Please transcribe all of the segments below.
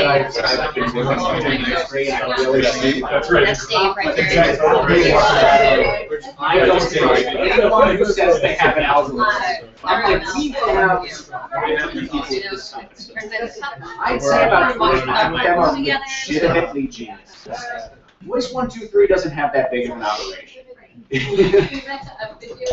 I've been doing industry, and I really see I don't think anyone who says they have an algorithm. I'm like, we have I'd say about 25 of them are legitimately genius. Voice 123 doesn't have that big of an operation.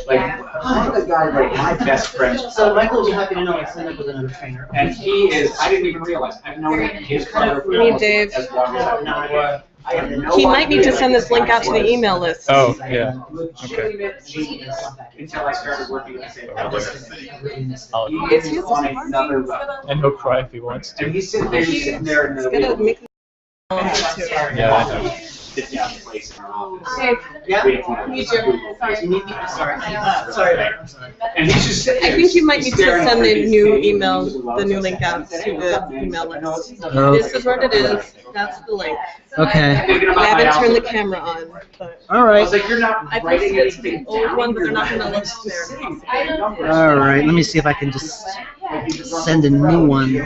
Like, one of the guys, like my best friend. So Michael will be happy to know I signed up with another trainer. And he is, I didn't even realize, I've known his brother for Me, Dave. as long as I've known him. I have no He might need to idea send this link out to the email list. Oh, yeah. Legitimate genius until I started working at the same I'll- He is on another level. And he'll cry if he wants to. And he's sitting there in the Gonna make Yeah, I know. sit down place in our office. Hey, Yeah? You You need me? Sorry. Sorry. And he's just sitting I there think you might need to staring send at the his new face. email, the new link out to the email list. This is what it is. That's the link. Okay. I haven't turned the camera on, but All I right. was like, you're not I writing posted it to the anything old down. one, but they're not You're gonna look just there. sitting there. Numbers. All right. Let me see if I can just send a new one to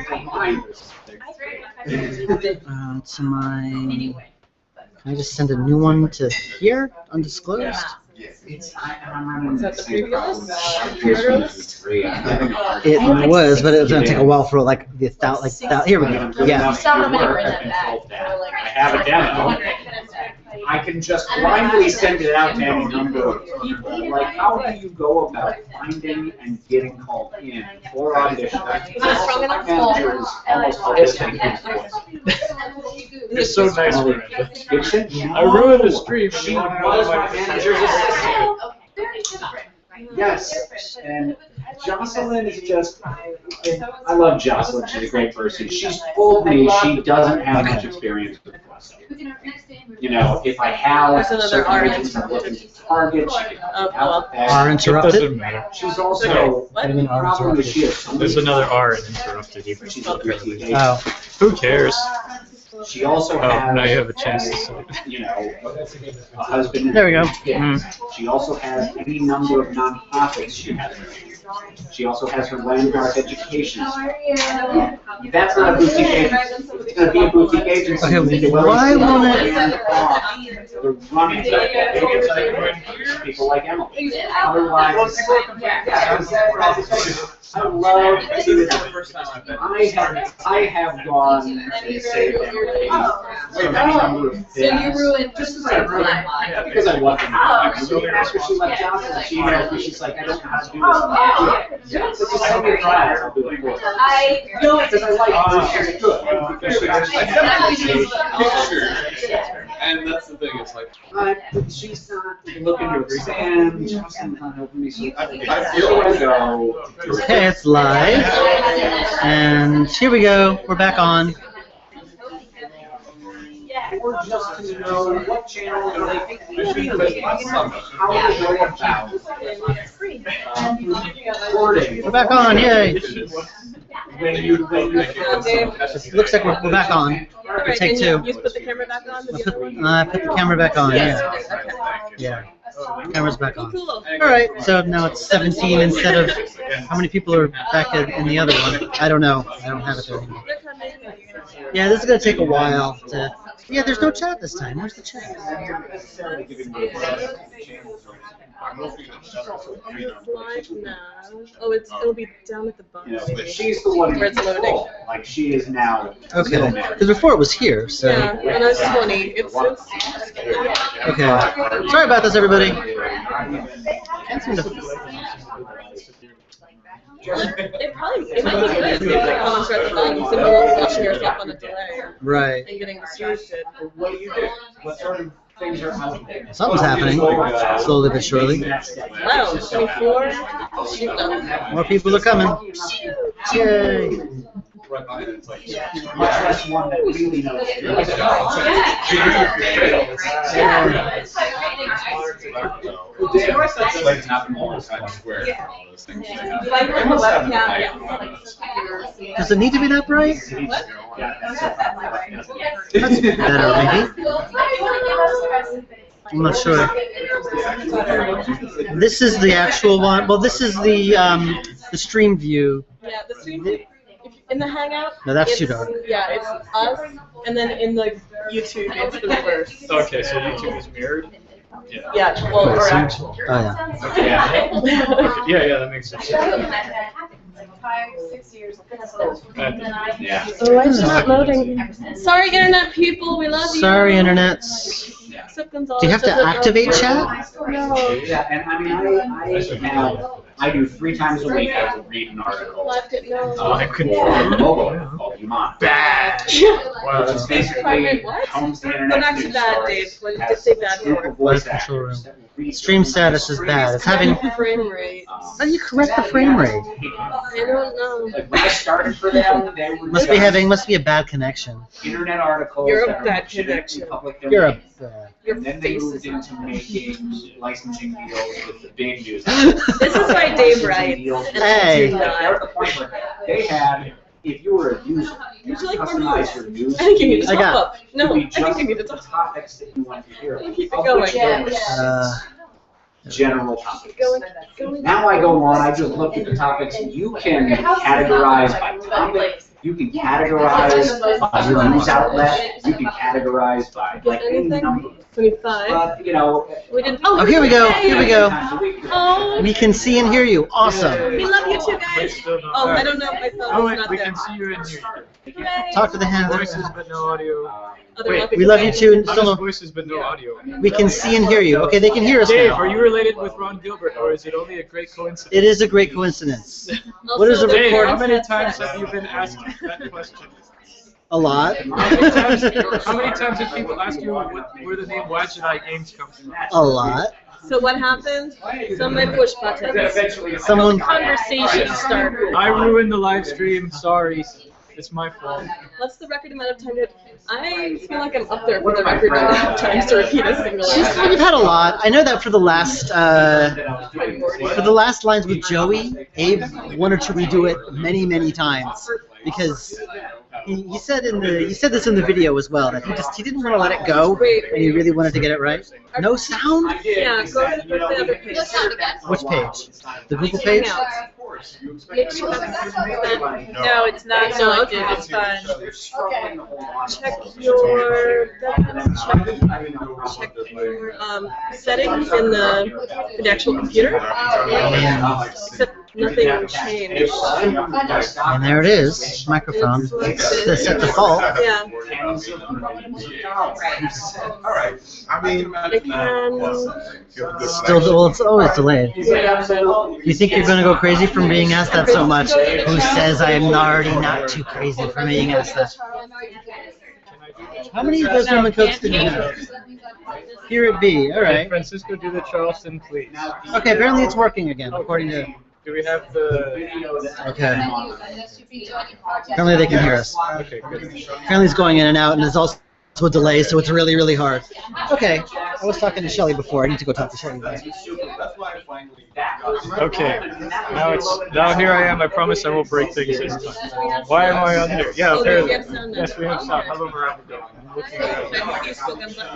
my. Can I just send a new one to here, undisclosed? I'm running Is that the same preview problem. list? It was, but it was gonna take a while for like the here we go. Yeah. I have a demo. I can just blindly send it out to any number of people. Like, how do you go about finding and getting called in for audition? Manager is almost auditioning his voice. You're so nice, Miranda. Is she? I ruined the stream. She was my manager's assistant. Yes, and Jocelyn is just, I love Jocelyn, she's a great person. She's told me she doesn't have much experience with West. You know, if I have There's another certain R agents I'm looking to target, she can help me out with Are that. It interrupted? doesn't matter. She's also, What? the problem is she has so There's many- another R in interrupted. You She's a beauty Oh. Who cares? She also Oh, now you has, have a chance to say it. you know, a husband. and There we go. kids. She also has any number of nonprofits she has. She also has her Landmark Education. That's not a boutique agency. It's going to be a boutique agency. Okay, You need to why work won't with the running people like Emily. Otherwise, I love I have gone and saved Emily. Oh. So many number of So you things. ruined Just as I ruined, not because I want them to. After she left Johnson, she emailed me, she's like, I don't know how to do this. Yeah, so just send me a trial, I'll do it for you. Because I like her, she's good. Because she And that's the thing, it's like, but she's not looking to expand, Johnson's not helping me, so I feel I like go. Okay, it's live. And here we go. We're back on. Or just to know what channel are they feeling, how to go about recording. We're back on. Yay. When you It looks like we're back on. Alright, Take and two. you put the camera back on? I put the camera back on. Yeah. Yeah. Camera's back on. Cool. All right. So now it's 17 instead of how many people are back in the other one? I don't know. I don't have it there anymore. Yeah, this is gonna take a while to. Yeah, there's no chat this time. Where's the chat? Live now. Oh, it'll be down at the bottom. maybe. She's the one Where it's who's loading. full. Like she is now. Okay. Because before it was here. So. Yeah, and it's funny. It's Okay. Sorry about this, everybody. Can't seem to. it might be good if the comments are at the bottom, so no one's watching yourself on a delay Right. and getting distracted. What do you do? What sort of things are out there? Something's happening. Slowly but surely. Wow, 24? Shoot, no. More people are coming. Yay. right behind it, it's like, Much less one that really knows. it's like happened all the Times Square and all those things. Like on the webcam. Does it need to be that bright? That's better, maybe. I'm not sure. This is the actual one. Well, this is the stream view. Yeah, the stream view. In the Hangout. No, that's too it's- dark. Yeah, it's us, and then in the YouTube, it's the reverse. Okay, so YouTube is mirrored. Yeah. Yeah, well, or actual. Oh yeah. Yeah. Yeah, that makes sense. Yeah. Oh, why is it not loading? Sorry, internet people, we love you. Sorry, internets. Except Gonzalez Do you have to doesn't activate know. chat? No. Yeah, and I mean, I do 3 times a week. I will read an article. Left it, no. I couldn't. Mobile called Human. Bad. Wow, Which that's is basically What? homes the Go internet back to news that, Dave. stories. What did Has you say bad a group for? of voice Control room. actors that will read Stream status is bad. It's having. Frame rate. How do you correct the frame rate? I don't know. Like when I started for them, they were Must be a bad connection. internet articles You're a that are bad mentioned connection. in public You're domain. Your And then they face moved is on. into making licensing deals with the big news. This is why Dave writes. And Hey. I do They're not. at the point where they had, if you were a user, you Would you could like more customize news? your news. I think you need to I top got- up. No, to be I think you need to just the top up. topics that you want to hear. Keep it Of going. which there were Uh, general topics. Going. Now I go on, I just look at the topics, you can categorize by topic, you can categorize by news outlet, you can categorize by like any Anything? number. 25. But, you know. We didn't. Oh, here we go. Here we go. Oh, We can see and hear you. Awesome. we love you too, guys. Oh, I don't know if my phone Oh is wait, not we there. can see you in here. Hooray. Talk to the hand. Voices but no audio. Other Wait, topics We love you okay. too. How Still does no, voices but no audio? we can see and hear you. Okay, they can hear us Dave, now. are you related with Ron Gilbert, or is it only a great coincidence? It is a great coincidence. Also, What is the their Dave, record? how many parents times had have you been asked that question? A lot. How many times have people asked you where the name Why Should I Games comes from? A lot. So what happened? Somebody pushed buttons. Someone. Conversation starter. I ruined the live stream. Sorry, it's my fault. What's the record amount of time that I feel like I'm up there for the record amount of times to repeat a single line. We've had a lot. I know that for the last lines with Joey, Abe wanted to redo it many times because he said this in the video as well that he didn't want to let it go and he really wanted to get it right. No sound? Yeah, go to the other page. Which page? The Google page? Make sure that's No, it's not No, selected. okay. It's fun. check your settings in the actual computer. Except nothing changed. And there it is. Microphone. The set default. Yeah. I It can. Still, well, it's always delayed. You think you're gonna go crazy from being asked that so much? Who says I am already not too crazy for being asked that? How many of those Roman codes did you have? Here it be. All Hey, right. Francisco, do the Charleston, please. Okay. Apparently it's working again, according to. Do we have the? Okay. Apparently they can hear us. Okay, good. Apparently it's going in and out, and there's also a delay, so it's really hard. Okay. I was talking to Shelly before. I need to go talk to Shelly now. Okay. Now here I am. I promise I won't break things this time. Why am I on here? Yeah, apparently. Yes, we have sound. Hello, Miranda. I'm looking at it.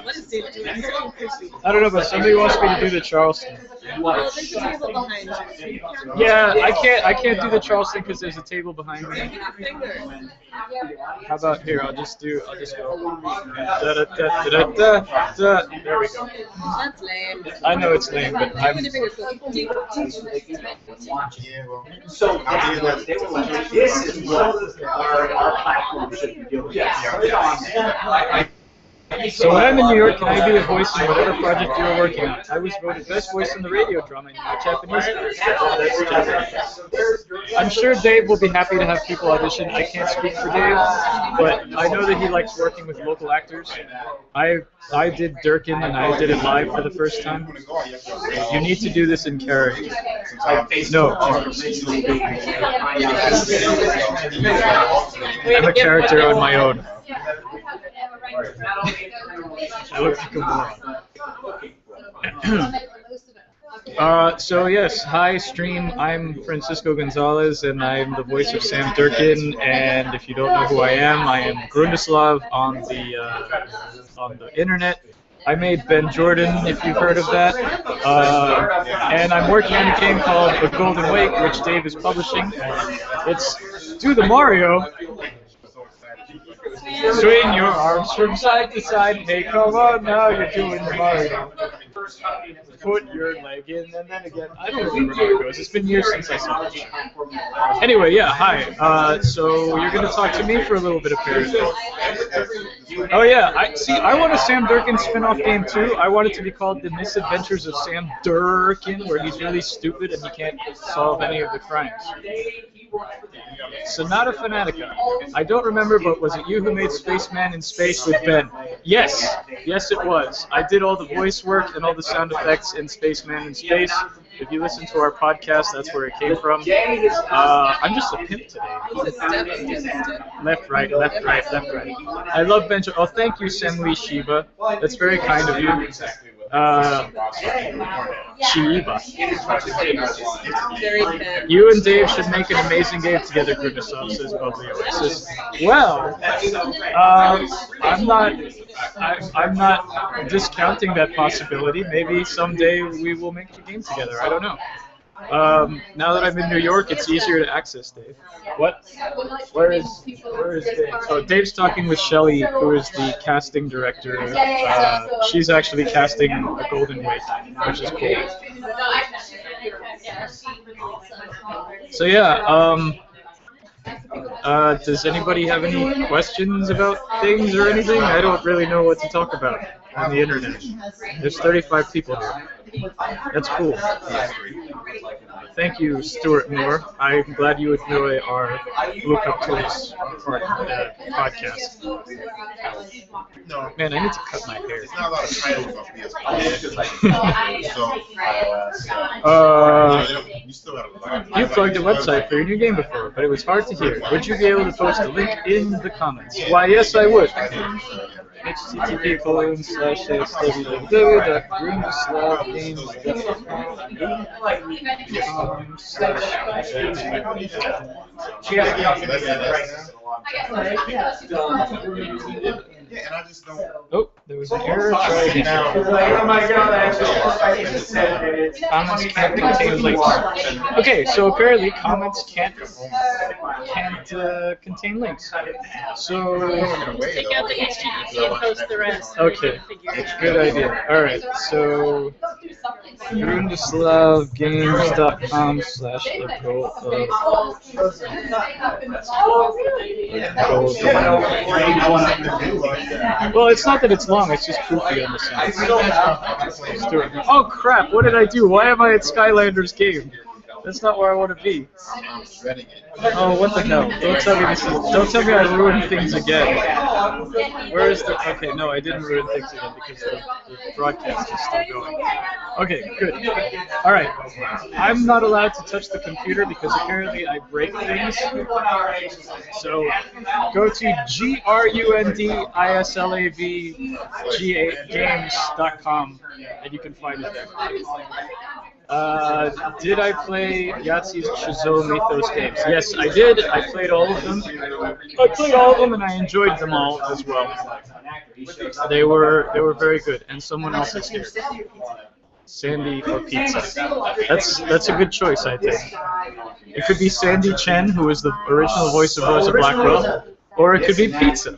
What is it doing? So crispy. I don't know, but somebody wants me to do the Charleston. Well, there's a table behind you. Yeah, I can't do the Charleston because there's a table behind me. Finger. How about here? I'll just go. Da, da, da, da, da, da. There we go. That's lame. I know it's lame, but Do I'm. with your fingers. Go. So they were like, this is what our platform should be doing. Put it on there. So when I'm in New York, can I be a voice in whatever project you're working on? I was voted best voice in the radio drama in Japanese. I'm sure Dave will be happy to have people audition. I can't speak for Dave, but I know that he likes working with local actors. I did Durkin and I did it live for the first time. You need to do this in character. No. I'm a character on my own. I look like a moron. So yes, hi stream. I'm Francisco Gonzalez, and I'm the voice of Sam Durkin. And if you don't know who I am Grundislav on the internet. I made Ben Jordan, if you've heard of that. And I'm working on a game called The Golden Wake, which Dave is publishing. It's do the Mario. Swing your arms from side to side. Hey, come on now, you're doing the Mario. Put your leg in, and then again. I don't remember how it goes. It's been years since I saw it. Anyway, yeah, hi. So you're gonna talk to me for a little bit apparently. Oh yeah, I want a Sam Durkin spin-off game too. I want it to be called The Misadventures of Sam Durkin, where he's really stupid and he can't solve any of the crimes. Sonata Fanatica. I don't remember, but was it you who made Spaceman in Space with Ben? Yes, yes it was. I did all the voice work and all the sound effects in Spaceman in Space. If you listen to our podcast, that's where it came from. I'm just a pimp today. Left, right, left, right, left, right. I love Benjo. Oh, thank you, Senwi Shiba. That's very kind of you. Shiba. You and Dave should make an amazing game together, Grimnisov, says Bubbly Oasis. Well, I'm not discounting that possibility. Maybe someday we will make a game together. I don't know. Now that I'm in New York, it's easier to access Dave. What? Where is Dave? Oh, Dave's talking with Shelly, who is the casting director. She's actually casting a Golden Wake, which is cool. So yeah, does anybody have any questions about things or anything? I don't really know what to talk about on the internet. There's 35 people here. That's cool. Thank you, Stuart Moore. I'm glad you enjoy our Look Up Tools podcast. Man, I need to cut my hair. It's not a lot of titles on PS4. You plugged a website for your new game before, but it was hard to hear. Would you be able to post a link in the comments? Why, yes, I would. Yeah, and I just don't. Oh, there was an error. Try again. Oh my god, I Comments can't contain links. Okay, so apparently comments can't contain links. So Take out the HTTP and post the rest. okay, good idea. All right, so GrundislavGames.com/the Well, it's not that it's long, it's just poofy on the side. Oh crap, what did I do? Why am I at Skylander's game? That's not where I want to be. Oh, what the hell? Don't tell me don't tell me I ruined things again. Where is the... Okay, no, I didn't ruin things again because the broadcast is still going. Okay, good. Alright. I'm not allowed to touch the computer because apparently I break things. So, go to GRUNDISLAVGAmes.com and you can find it there. Did I play Yahtzee's Chazot Mythos games? Yes, I did. I played all of them. And I enjoyed them all as well. They were very good. And someone else is here. Sandy or pizza. That's a good choice, I think. It could be Sandy Chen, who is the original voice of Rosa Blackwell, or it could be pizza.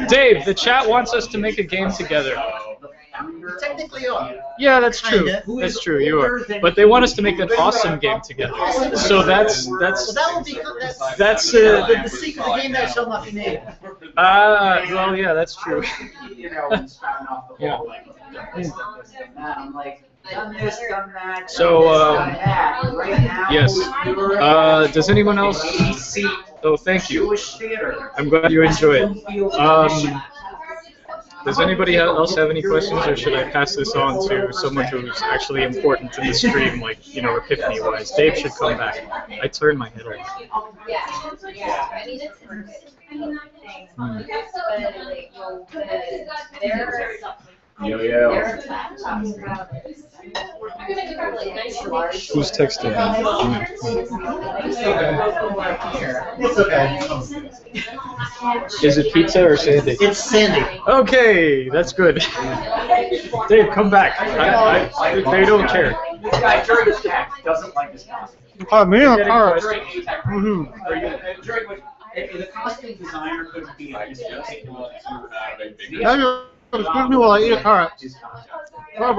Dave, the chat wants us to make a game together. Technically, are. Yeah, that's true. That's true. You are. But they want us to make an awesome game together. So that's Well, that will be the secret of the game that shall not be named. well, yeah, that's true. Yeah. So, yes. Does anyone else? Oh, thank you. I'm glad you enjoy it. Does anybody else have any questions, or should I pass this on to someone who's actually important in the stream, like, epiphany-wise? Dave should come back. I turned my head off. Yo. Who's texting? It's okay. Is it pizza or Sandy? It's Sandy. Okay, that's good. Dave, come back. They don't care. This guy during his tech doesn't like his costume. Me or carrot? During tech. Mm-hmm. During which the costume designer couldn't be in his particular. Excuse me while I eat a carrot. Hold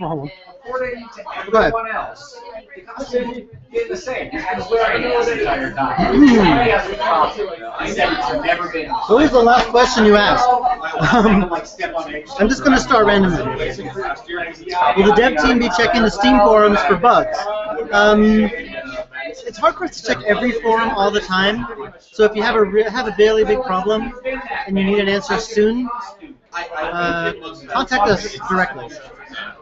on. According to everyone else, the costume is the same. He's wearing it the entire time. He has a costume. He said it's never been. So here's the last question you asked. I'm just going to start randomly. Will the dev team be checking the Steam forums for bugs? It's hard for us to check every forum all the time. So if you have a really big problem and you need an answer soon, contact us directly.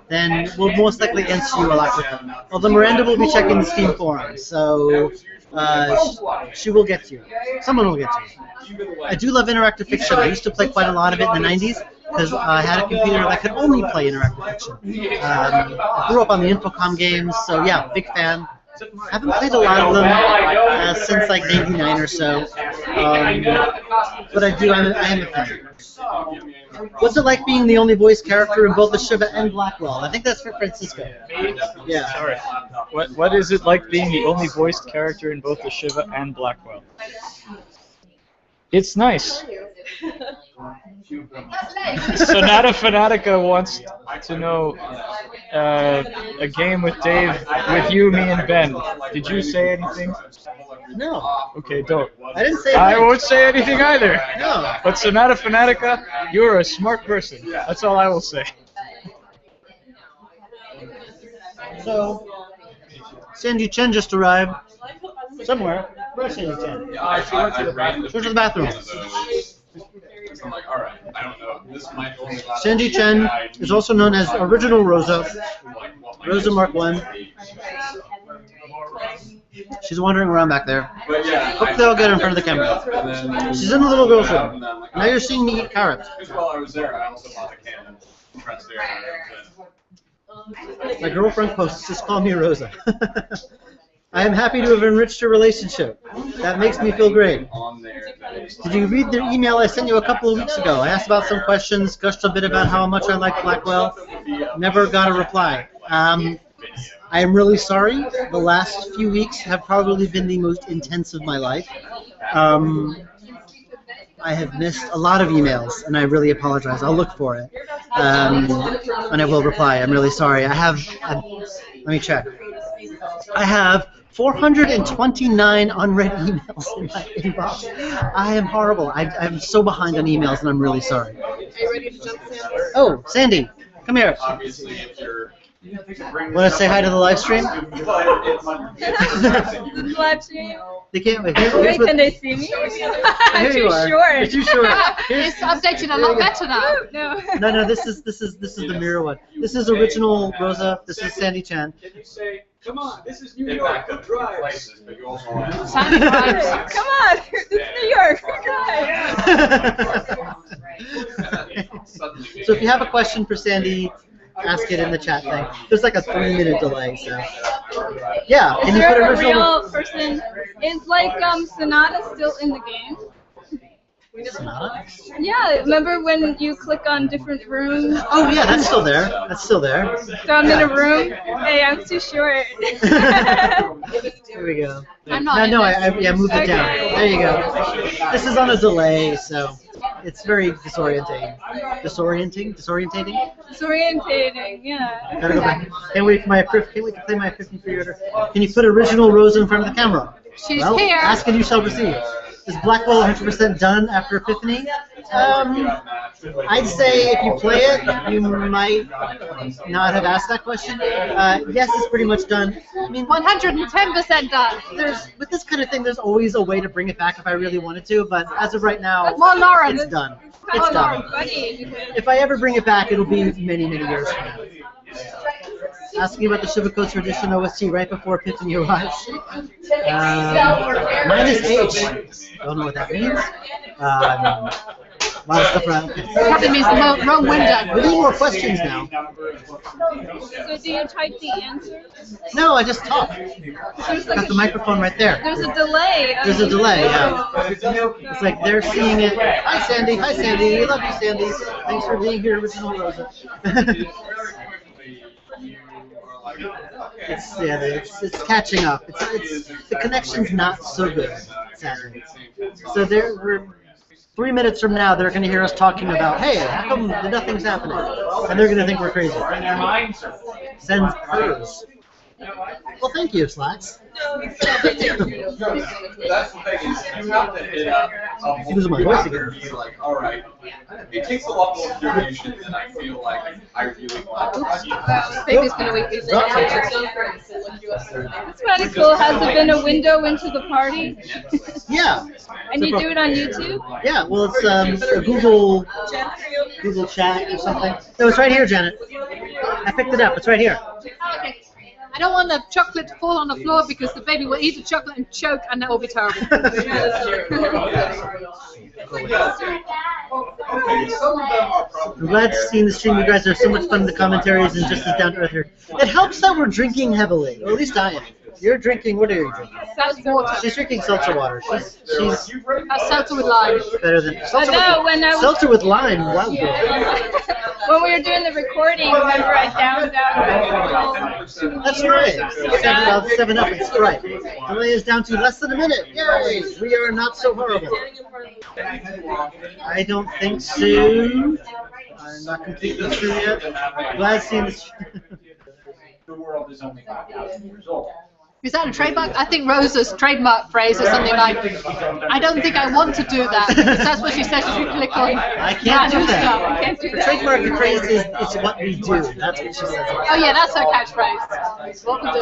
Then we'll most likely answer you a lot quicker. Although Miranda will be checking the Steam forums, so she will get to you. Someone will get to you. I do love interactive fiction. I used to play quite a lot of it in the 90s because I had a computer that could only play interactive fiction. I grew up on the Infocom games, so yeah, big fan. I haven't played a lot of them since like '99 or so, but I am a fan. What's it like being the only voice character in both the Shiva and Blackwell? I think that's for Francisco. Yeah. Sorry. What is it like being the only voiced character in both the Shiva and Blackwell? It's nice. Sonata Fanatica wants to know a game with Dave, with you, me, and Ben. Did you say anything? No. Okay, don't. I didn't say I anything. won't say anything either. No. But Sonata Fanatica, you're a smart person. That's all I will say. So, Sandy Chen just arrived somewhere. Where's Sandy Chen? She went to the bathroom. I'm like, all right, I don't know. This might only last. Sandy Chen is also known as Original Rosa, Rosa Mark 1. She's wandering around back there. But yeah, Hopefully I'll get her in front of the camera. She's in the little girl's room. Now you're seeing me eat carrots. Because while I was there, I also bought a can of pressed air. My girlfriend posts, just call me Rosa. I am happy to have enriched your relationship. That makes me feel great. Did you read the email I sent you a couple of weeks ago? I asked about some questions, gushed a bit about how much I like Blackwell. Never got a reply. I am really sorry. The last few weeks have probably been the most intense of my life. I have missed a lot of emails, and I really apologize. I'll look for it, and I will reply. I'm really sorry. Let me check. I have 429 unread emails in my inbox. I am horrible. I'm so behind on emails, and I'm really sorry. Are you ready to jump, Sam? Oh, Sandy, come here. Obviously, if you're Want to say hi to the live stream? Live stream? They can't wait. Wait, can they see me? I'm Here you too are. short. You're too short. It's updated a lot better now. No. No, this is the mirror one. This is Original Rosa. This is Sandy Chan. Can you say, come on, this is New York, who drives? places, but you also want to Sandy drives. Come on, it's New York. So if you have a question for Sandy, ask it in the chat thing. There's like a 3-minute delay, so. Yeah, Is can you put there a original? real person? Is like Sonata still in the game? Sonata? Yeah, remember when you click on different rooms? Oh yeah, that's still there. That's still there. So I'm in a room. Hey, I'm too short. There we go. I'm not No, in I moved it down. Okay. There you go. This is on a delay, so it's very disorientating. Disorientating? Disorientating, yeah. Gotta go back. Can't wait to play my Epiphany pre-order. Can you put Original Rosa in front of the camera? She's Well, here. ask and you shall receive. Is Blackwell 100% done after Epiphany? I'd say if you play it, you might not have asked that question. Yes, it's pretty much done. I mean, 110% done. with this kind of thing, there's always a way to bring it back if I really wanted to, but as of right now, Well, Lauren, it's done. Oh, It's done. funny. If I ever bring it back, it'll be many, many years from now. Asking about the Shiva Codes Tradition OST right before Epiphany arrives. -H. Don't know what that means. A lot of stuff around. Probably means the wrong window. We need more questions now. So do you type the answers? No, I just talk. There's Got like the microphone right there. there's a delay. There's a delay, yeah. It's like they're seeing it. Hi, Sandy. Hi, Sandy. We love you, Sandy. Thanks for being here, Original Rosa. It's catching up. It's the connection's not so good, sadly. So we're 3 minutes from now, they're going to hear us talking about, hey, how come nothing's happening? And they're going to think we're crazy. Sends pros. Well, thank you, Slacks. That's the thing is, you have to hit a Losing my voice again. be like, all right. It takes a lot more curation than I feel like I really want. Baby's been a week. It's kind of cool. Has there been a window into the party? Yeah. And you do it on YouTube? Yeah, well, it's a Google Chat or something. No, it's right here, Janet. I picked it up. It's right here. Okay. I don't want the chocolate to fall on the floor because the baby will eat the chocolate and choke, and that will be terrible. I'm glad to see in the stream you guys are so much fun in the commentaries and just as down to earth here. It helps that we're drinking heavily, or at least I am. You're drinking, what are you drinking? Seltzer water. She's drinking seltzer water. She's Seltzer with lime. better than Seltzer with lime. Wow. When we were doing the recording, remember I downed out. That's right. 7 Up and Sprite. Delay is down to less than a minute. Yay! We are not so horrible. I don't think so. I'm not completely sure yet. Glad seeing this. The world is only 5,000 years old. Is that a trademark? I think Rosa's trademark phrase is something like, I don't think I want to do that. Because that's what she says if you click on. I can't do that. I can't do The that. trademark phrase is it's what we do. That's what she says. Oh yeah, that's her catchphrase. What we do.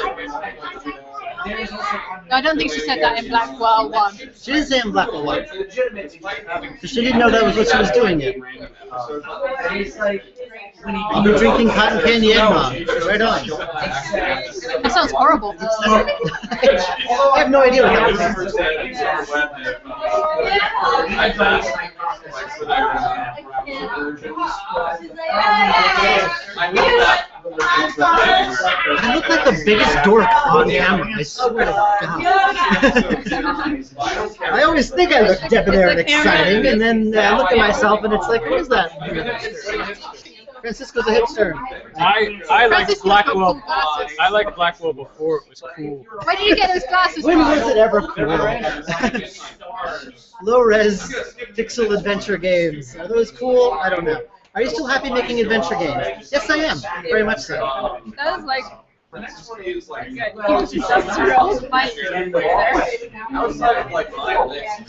No, I don't think she said that in Blackwell 1. She didn't say in Blackwell Launch. She didn't know that was what she was doing yet. I'll be drinking cotton candy eggnog. Right on. That sounds horrible. I have no idea what that is. I look like the biggest dork on camera. I swear to God. I always think I look debonair and exciting, and then I look at myself and it's like, who is that? Francisco's a hipster. I liked Blackwell. I liked Blackwell before it was cool. Where did you get those glasses When from? was it ever cool? Low-res pixel adventure games. Are those cool? I don't know. Are you still happy making adventure games? Yes, I am. Very much so. That was like The next one is like, How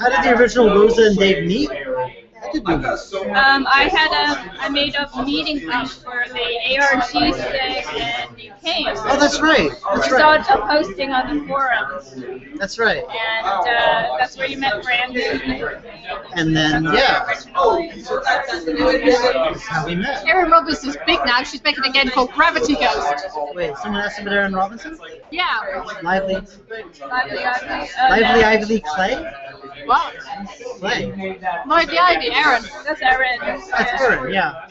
did the original Rosa and Dave meet? How did we meet? I made a meeting up for the ARG stick and you came. Oh, that's right. That's I saw right. a posting on the forums, That's right. and that's where you met Brandon. And then, yeah. That's how we met. Erin Robinson's big now. She's making a game called Gravity Ghost. Wait, someone asked about Erin Robinson? Yeah. Lively Lively Ivy Clay? What? Clay. Lively Ivy, Erin. That's Erin. That's Erin, yeah.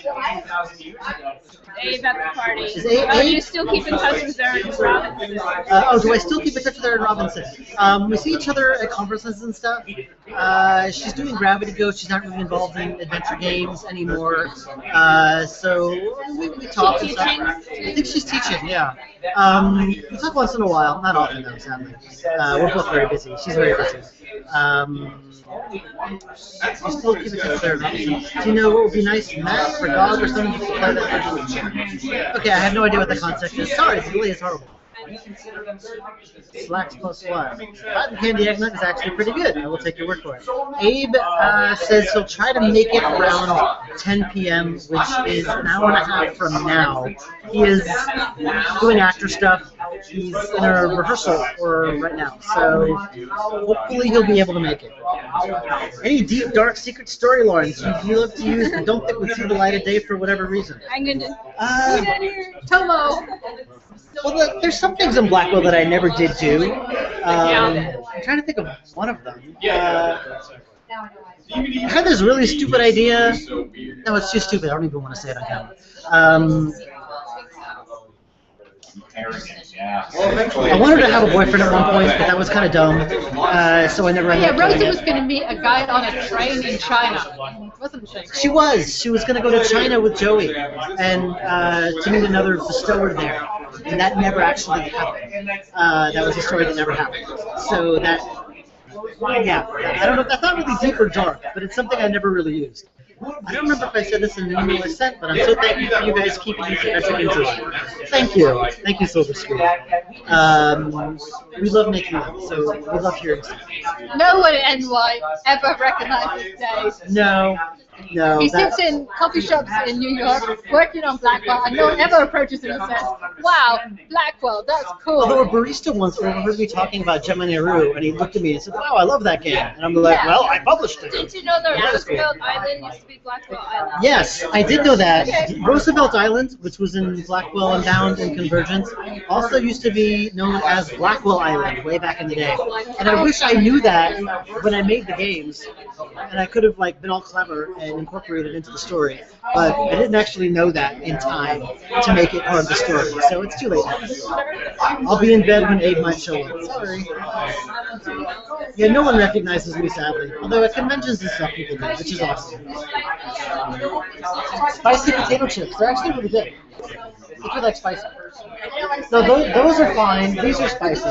Abe at the party. Is Abe- Oh, you still keep in touch with Erin Robinson? Do I still keep in touch with Erin Robinson? We see each other at conferences and stuff. She's doing Gravity Ghost. She's not really involved in adventure games anymore. So we talk and stuff. I think she's teaching, yeah. We talk once in a while. Not often, though, sadly. We're both very busy. She's very busy. We still keep in touch with Erin Robinson. Do you know what would be nice? Matt for dog or something? You can play that. Okay, I have no idea what the concept is. Sorry, the delay is horrible. Slacks plus one. Cotton candy eggnog is actually pretty good. I will take your word for it. Abe says he'll try to make it around 10 p.m., which is an hour and a half from now. He is doing actor stuff. He's in a rehearsal for right now, so hopefully he'll be able to make it. Any deep, dark, secret storylines you love to use but don't think would see the light of day for whatever reason? I'm gonna. Tomo. Well, there's some things in Blackwell that I never did do. I'm trying to think of one of them. I had this really stupid idea. No, it's too stupid. I don't even want to say it on camera. I wanted to have a boyfriend at one point, but that was kind of dumb. So I never ended Yeah, up doing Rosa it. was going to meet a guy on a train in China, wasn't she? She was. She was going to go to China with Joey and to meet another bestower there. And that never actually happened. That was a story that never happened. So that, yeah, I don't know. That's not really deep or dark, but it's something I never really used. I don't remember if I said this in an email I sent, but I'm so thankful for you guys keeping me into it. Thank you. Thank you, Silver Screen. We love making them, so we love hearing stuff. No one in NY ever recognizes Dave. No. He sits in coffee shops in New York working on Blackwell, and no one ever approaches him and says, "Wow, Blackwell, that's cool." Although a barista once overheard me talking about Gemma Nehru, and he looked at me and said, "Wow, I love that game." And I'm like, "Well, I published it." Did you know that Roosevelt Island used to be Blackwell Island? Yes, I did know that. Roosevelt Island, which was in Blackwell and Bound and Convergence, also used to be known as Blackwell Island way back in the day. And I wish I knew that when I made the games, and I could have been all clever and incorporated it into the story. But I didn't actually know that in time to make it part of the story, so it's too late now. I'll be in bed when Abe might show up. Sorry. Yeah, no one recognizes me, sadly. Although at conventions and stuff people do, which is awesome. Spicy potato chips. They're actually really good. If you like spicy. No, those are fine. These are spicy.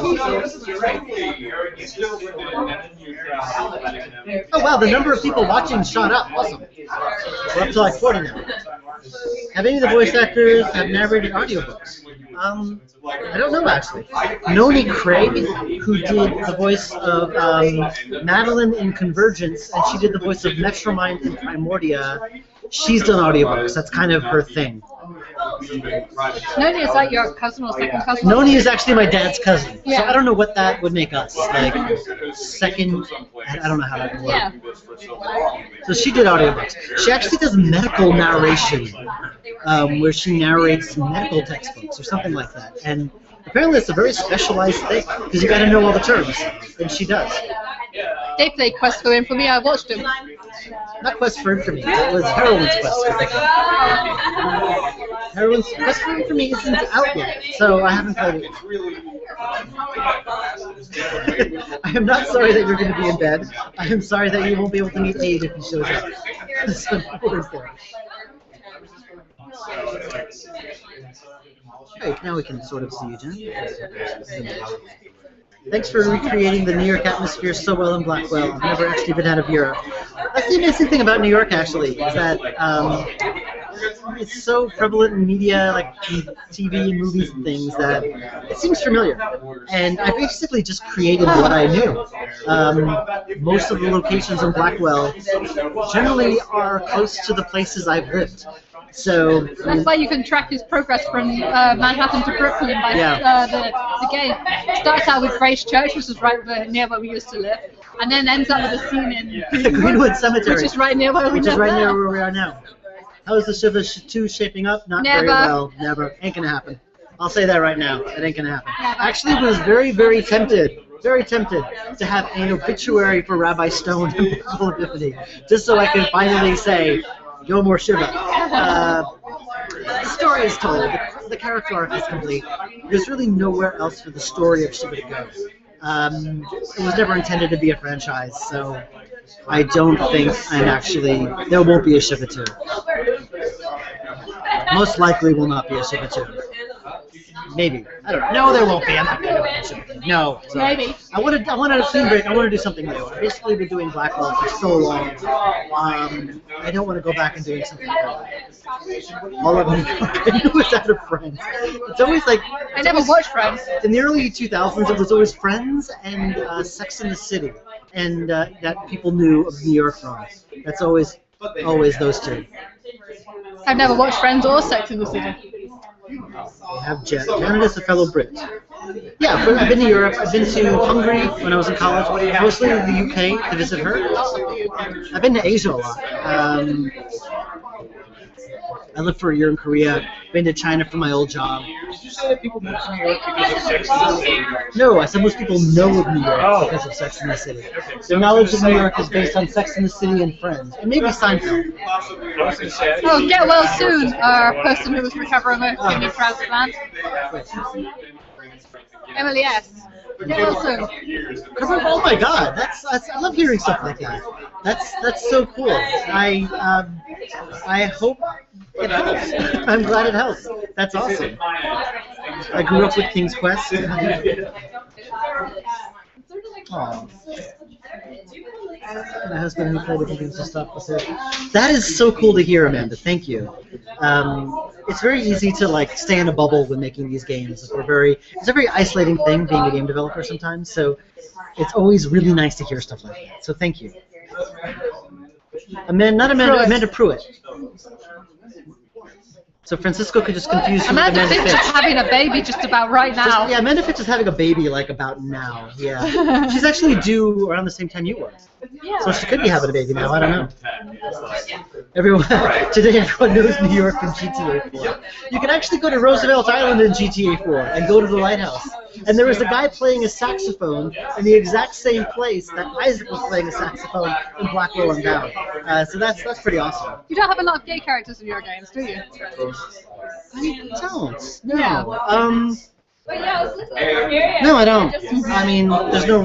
Oh wow, the number of people watching shot up. Awesome. We're up to like 40 now. Have any of the voice actors have narrated audiobooks? I don't know actually. Noni Craig, who did the voice of Madeline in Convergence, and she did the voice of Metromind in Primordia. She's done audiobooks. That's kind of her thing. Noni is like your cousin or second cousin? Noni is actually my dad's cousin. Yeah. So I don't know what that would make us. Second, I don't know how that would work. Yeah. So she did audiobooks. She actually does medical narration, where she narrates medical textbooks or something like that. And apparently it's a very specialized thing, because you got to know all the terms, and she does. They played Quest for Infamy. I watched them. Not Quest for Infamy. It was Heroine's Quest for Infamy. Heroine's Quest for Infamy isn't out yet, so I haven't played it. I am not sorry that you're going to be in bed. I am sorry that you won't be able to meet Aid if he shows up. So no worries there. Right, now we can sort of see you, Jen. Thanks for recreating the New York atmosphere so well in Blackwell. I've never actually been out of Europe. That's the amazing thing about New York, actually, is that it's so prevalent in media, like TV and movies and things, that it seems familiar. And I basically just created what I knew. Most of the locations in Blackwell generally are close to the places I've lived. So that's why you can track his progress from Manhattan to Brooklyn by the game. It starts out with Grace Church, which is right near where we used to live, and then ends up with a scene in Greenwood Cemetery, which is right near where we live. Where we are now. How is the Shiva 2 shaping up? Not very well. Never. Ain't gonna happen. I'll say that right now. It ain't gonna happen. Actually, was very, very tempted to have an obituary for Rabbi Stone in Full Epiphany, just so I can finally say, no more Shiva. The story is told. The character arc is complete. There's really nowhere else for the story of Shiva to go. It was never intended to be a franchise, so I don't think there won't be a Shiva 2. Most likely will not be a Shiva 2. Maybe. I don't know. No, there won't be. I'm not going to do a Shiva 2. No. Sorry. Maybe. I wanted a clean break. I want to do something new. I've basically been doing Blackwell for so long. I don't want to go back and doing something new. All of them was out of Friends. It's always like... I never watched Friends. In the early 2000s, it was always Friends and Sex and the City. And that people knew of New York from. That's always those two. I've never watched Friends or Sex and the City. I have Jen. Janet is a fellow Brit. Yeah, but I've been to Europe. I've been to Hungary when I was in college, mostly in the UK to visit her. I've been to Asia a lot. I lived for a year in Korea. been to China for my old job. Did you say that people move to New York because of Sex and the City? No, I said most people know of New York Oh. because of Sex and the City. Okay, so Their knowledge of New York is based on Sex and the City and Friends, and maybe Seinfeld. I was going to say. Oh, get well soon, a person who was recovering with kidney transplant. Emily S. Get well soon. Oh my God, that's I love hearing stuff like that. That's so cool. I hope it helps. I'm glad it helps. That's awesome. I grew up with King's Quest. Aww. My husband who played the games to stop with it. That is so cool to hear, Amanda. Thank you. It's very easy to like stay in a bubble when making these games. It's a very isolating thing being a game developer sometimes. So it's always really nice to hear stuff like that. So thank you. Amanda Pruitt. So Francisco could just confuse you with Amanda Amanda Fitch Fitch. is having a baby just about right now. Yeah, Amanda Fitch is having a baby like about now. Yeah, she's actually due around the same time you were. So she could be having a baby now. I don't know. Today everyone knows New York from GTA 4. You can actually go to Roosevelt Island in GTA 4 and go to the lighthouse. And there was a guy playing a saxophone in the exact same place that Isaac was playing a saxophone in Blackwell Launch. So that's pretty awesome. You don't have a lot of gay characters in your games, do you? I don't. No. Yeah. No, I don't. I mean, there's no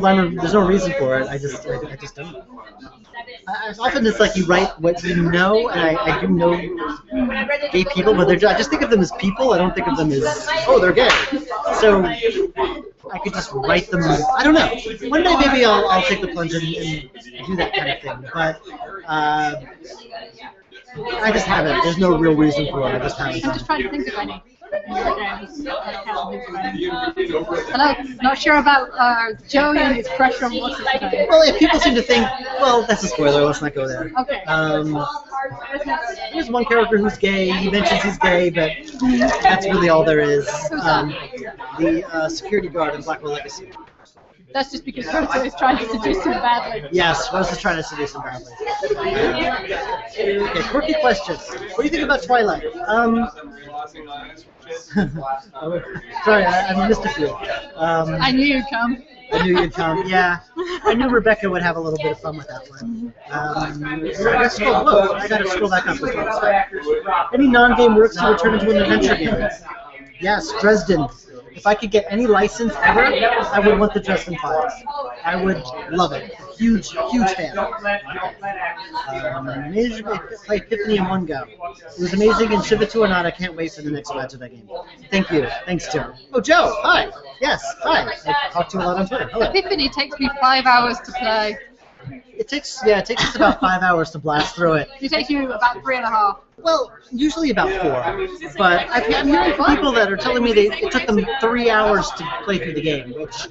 reason for it. I just don't. Often it's like you write what you know, and I do know gay people, but I just think of them as people. I don't think of them as, oh, they're gay. So I could just write them. I don't know. One day maybe I'll take the plunge and do that kind of thing. But I just haven't. There's no real reason for it. I just haven't. I'm just trying to think of any. Hello, not sure about Joey and his crush on what's his name. Well, if people seem to think, well, that's a spoiler. Let's not go there. Okay. There's one character who's gay. He mentions he's gay, but that's really all there is. The security guard in Blackwell Legacy. That's just because Rosa is trying to seduce him badly. Yes, Rosa's trying to seduce him badly. Okay, quirky questions. What do you think about Twilight? Sorry, I missed a few. I knew you'd come. I knew you'd come. Yeah, I knew Rebecca would have a little bit of fun with that one. Let's go. Look, I gotta scroll back up. Any non-game works to turn into an adventure game? Yes, Dresden. If I could get any license ever, I would want the Dresden Files. I would love it. Huge fan. Managed to play Epiphany in one go. It was amazing, and Shiva 2 or not, I can't wait for the next Magic game. Thank you. Thanks, Joe. Oh, Joe, hi. Yes, hi. I talk to you a lot on Twitter. Hello. Epiphany takes me 5 hours to play. It takes us about 5 hours to blast through it. It takes you about 3.5. Well, usually about 4. But I'm hearing from people that are telling me it took them 3 hours to play through the game, which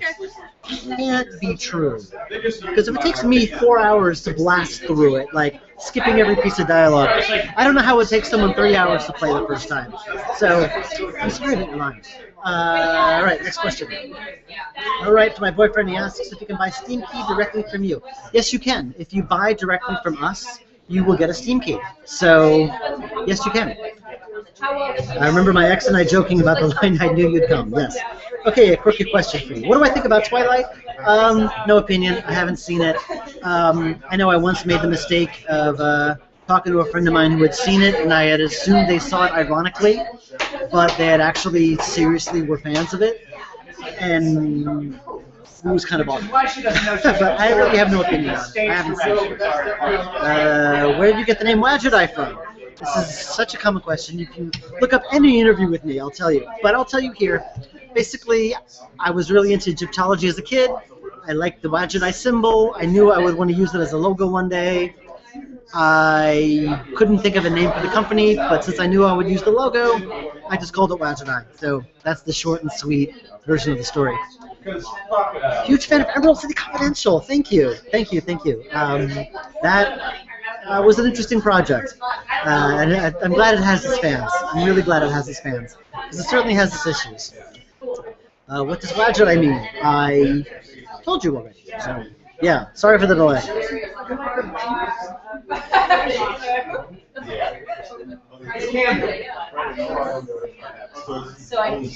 can't be true. Because if it takes me 4 hours to blast through it, like skipping every piece of dialogue, I don't know how it takes someone 3 hours to play the first time. So I'm sorry that you're lying. All right, next question. All right, to my boyfriend, he asks if you can buy Steam Key directly from you. Yes, you can. If you buy directly from us, you will get a Steam Key. So, yes, you can. I remember my ex and I joking about the line, I knew you'd come. Yes. Okay, a quirky question for you. What do I think about Twilight? No opinion. I haven't seen it. I know I once made the mistake of talking to a friend of mine who had seen it, and I had assumed they saw it ironically, but they had actually seriously were fans of it, and it was kind of odd. But I really have no opinion on it. I haven't seen it. Where did you get the name Wajidai from? This is such a common question. You can look up any interview with me, I'll tell you. But I'll tell you here. Basically, I was really into Egyptology as a kid. I liked the Wajidai symbol. I knew I would want to use it as a logo one day. I couldn't think of a name for the company, but since I knew I would use the logo, I just called it Wajidai. So that's the short and sweet version of the story. Huge fan of Emerald City Confidential. Thank you. That was an interesting project. And I'm glad it has its fans. I'm really glad it has its fans. Because it certainly has its issues. What does Wajidai mean? I told you already. So, yeah, sorry for the delay. So I can do,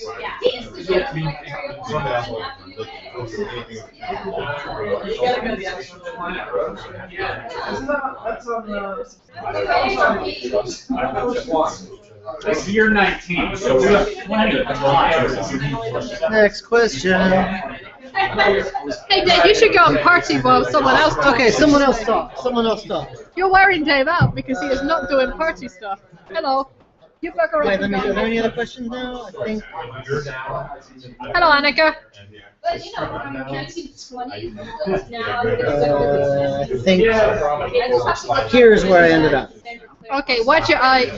It's year 19, so we have plenty of time. Next question. Hey Dave, you should go and party while someone else talks. Okay, someone else talk. Someone else talk. You're wearing Dave out because he is not doing party stuff. Hello. You back around. Wait, are there any other questions now? I think. Hello, Annika. but you know, from 1920 now. I think here's where I ended up. Okay, watch your eye.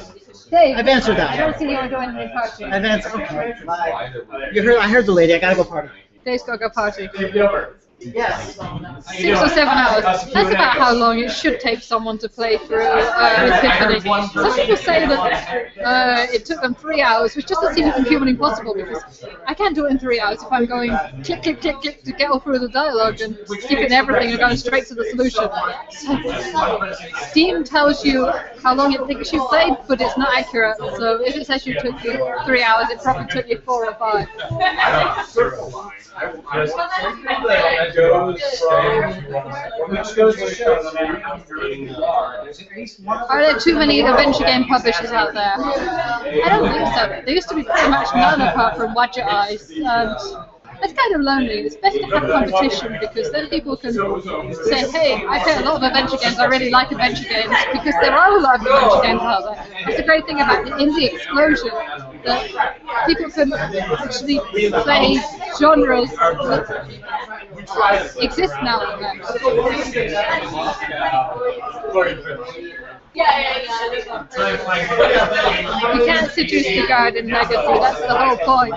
Dave, I've answered that. I don't see you doing any party. I've answered. Okay. Bye. I heard the lady. I gotta go party. Dave's got to go party. Yes. 6 or 7 hours. That's about how long it should take someone to play through Epiphany. Some people say that it took them 3 hours, which just doesn't seem humanly possible because I can't do it in 3 hours if I'm going click, click, click, click to get all through the dialogue and skipping everything and going straight to the solution. So, Steam tells you how long it thinks you played, but it's not accurate. So if it says you took you 3 hours, it probably took you 4 or 5. Are there too many adventure game publishers out there? I don't think so. There used to be pretty much none apart from Watch Your Eyes. It's kind of lonely. It's best to have competition because then people can say, hey, I play a lot of adventure games, I really like adventure games, because there are a lot of adventure games out there. That's the great thing about the indie explosion, that people can actually play genres that exist now and then. You can't seduce the guard in Legacy, that's the whole point.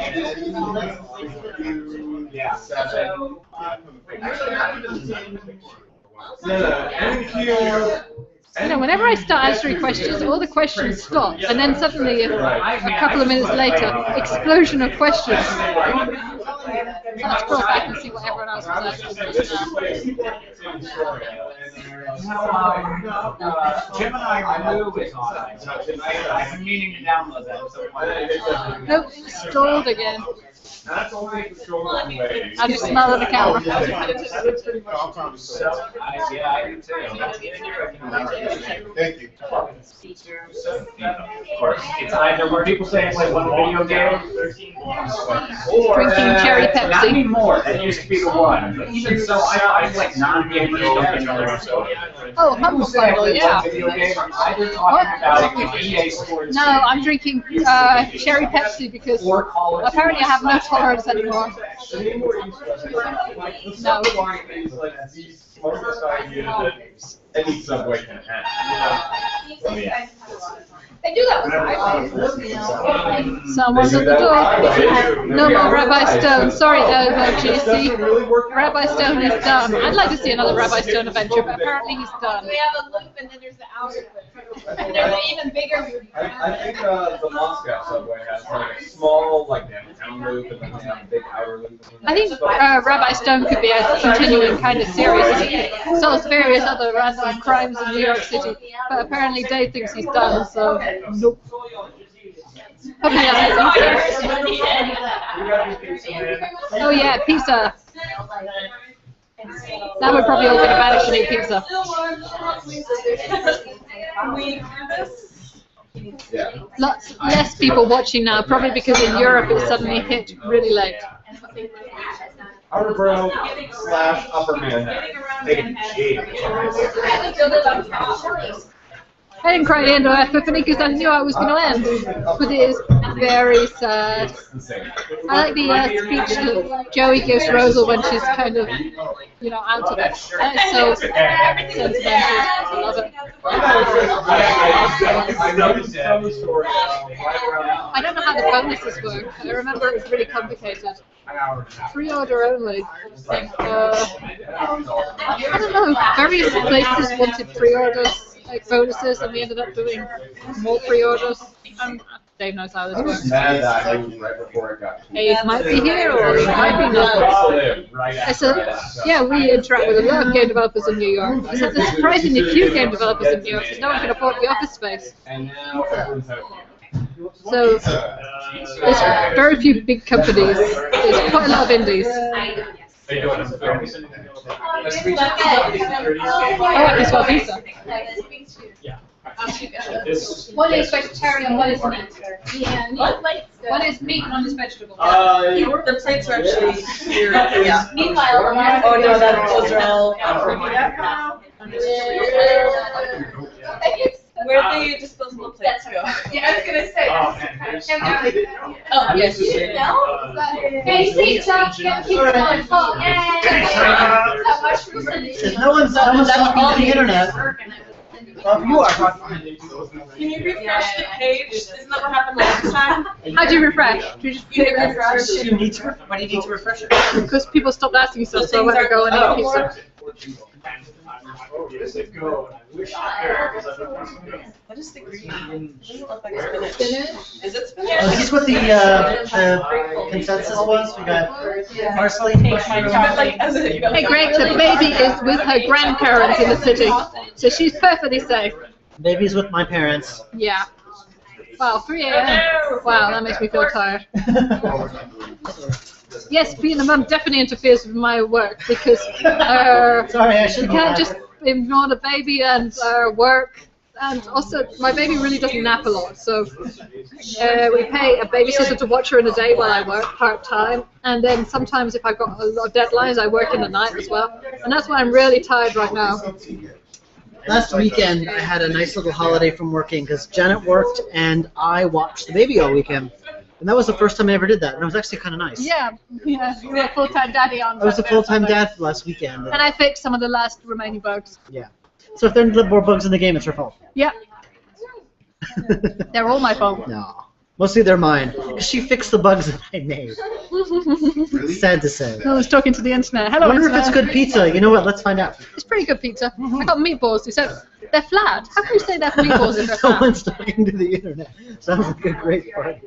You know, whenever I start answering questions, all the questions stop, and then suddenly, a couple of minutes later, explosion of questions. So let's scroll back and see what everyone else was asking. Gemini Move is on it. I've been meaning to download that. Nope, it's stalled again. That's only the short way. I'm just not on the camera. Yeah, I do too. Thank you. Of course, it's either where people say play one video game, or Drinking cherry Pepsi. Not anymore. That used to be the one. But even so, I like non-gamers don't know. Oh, Humble Bundle, yeah. Video game, either talking about EA Sports. No, I'm drinking cherry Pepsi because apparently I have no tolerance anymore. No. Any subway can have. They do that with iPhones. Someone's at the door. No more Rabbi Stone. Sorry, GC. Rabbi Stone is done. I'd like to see another Rabbi Stone adventure, but apparently he's done. We have a loop and then there's the outer loop. And there's an even bigger loop. I think the Moscow subway has like a small like downtown loop and then they have a big outer loop. I think Rabbi Stone could be a continuing kind of series. It solves various other random crimes in New York City, but apparently Dave thinks he's done, so nope. Hopefully that's Oh yeah, pizza. Now we're probably all going to manage to eat pizza. Yeah. Lots less people watching now, probably because in Europe it suddenly hit really late. Outer Borough / Upper Manhattan. I didn't cry the end of Epiphany because I knew I was going to end, but it is very sad. I like the speech that Joey gives Rosal when she's kind of, you know, out of it. That is so sentimental. I love it. I don't know how the bonuses work. I remember it was really complicated. Pre-order only. I don't know. Various places wanted pre-orders. Like bonuses, and we ended up doing more pre-orders. Dave knows how this works. Mad that I moved right before it got. Hey, it might be here or it might be not. I said, yeah, we interact with a lot of game developers in New York. I said, there's surprisingly few game developers in New York because no one can afford the office space. And now everyone's out here. So there's very few big companies. There's quite a lot of indies. How you doing? Oh, it's got pizza. One is vegetarian, one is meat. Yeah, one is meat and one is vegetable. The plates are actually here. Yeah. Meanwhile, Oh no, those are all. Where do the disposable plates go? Yeah, I was gonna say. Oh yes. Hey, pizza! Pizza! Oh, If no one's talking to the internet. Well, you are talking. Can you refresh the page? Isn't that what happened last time? How do you refresh? Do you just You refresh. Why do you need to refresh it? because people stopped asking stuff, so I went to go and eat pizza. What is the green? Doesn't look like spinach. Is it spinach? Oh, is this what the consensus was? We got parsley, mushroom. Hey Greg, the baby is with her grandparents in the city, so she's perfectly safe. Baby's with my parents. Yeah. Wow, 3 a.m. Wow, that makes me feel tired. Yes, being a mum definitely interferes with my work because Sorry, I you shouldn't. can't just ignore the baby and work. And also, my baby really doesn't nap a lot, so we pay a babysitter to watch her in the day while I work part-time. And then sometimes if I've got a lot of deadlines, I work in the night as well. And that's why I'm really tired right now. Last weekend, I had a nice little holiday from working because Janet worked and I watched the baby all weekend. And that was the first time I ever did that, and it was actually kind of nice. Yeah, you were a full-time daddy on I was a full-time dad for last weekend. And I fixed some of the last remaining bugs. Yeah. So if there are more bugs in the game, it's her fault. Yeah. They're all my fault. No. Mostly they're mine. 'Cause she fixed the bugs that I made. Sad to say. I was talking to the internet. I Hello, wonder if internet. it's good pizza. You know what? Let's find out. It's pretty good pizza. I got meatballs. You said they're flat. How can you say they're meatballs if they're flat? Someone's talking to the internet. Sounds like a great party.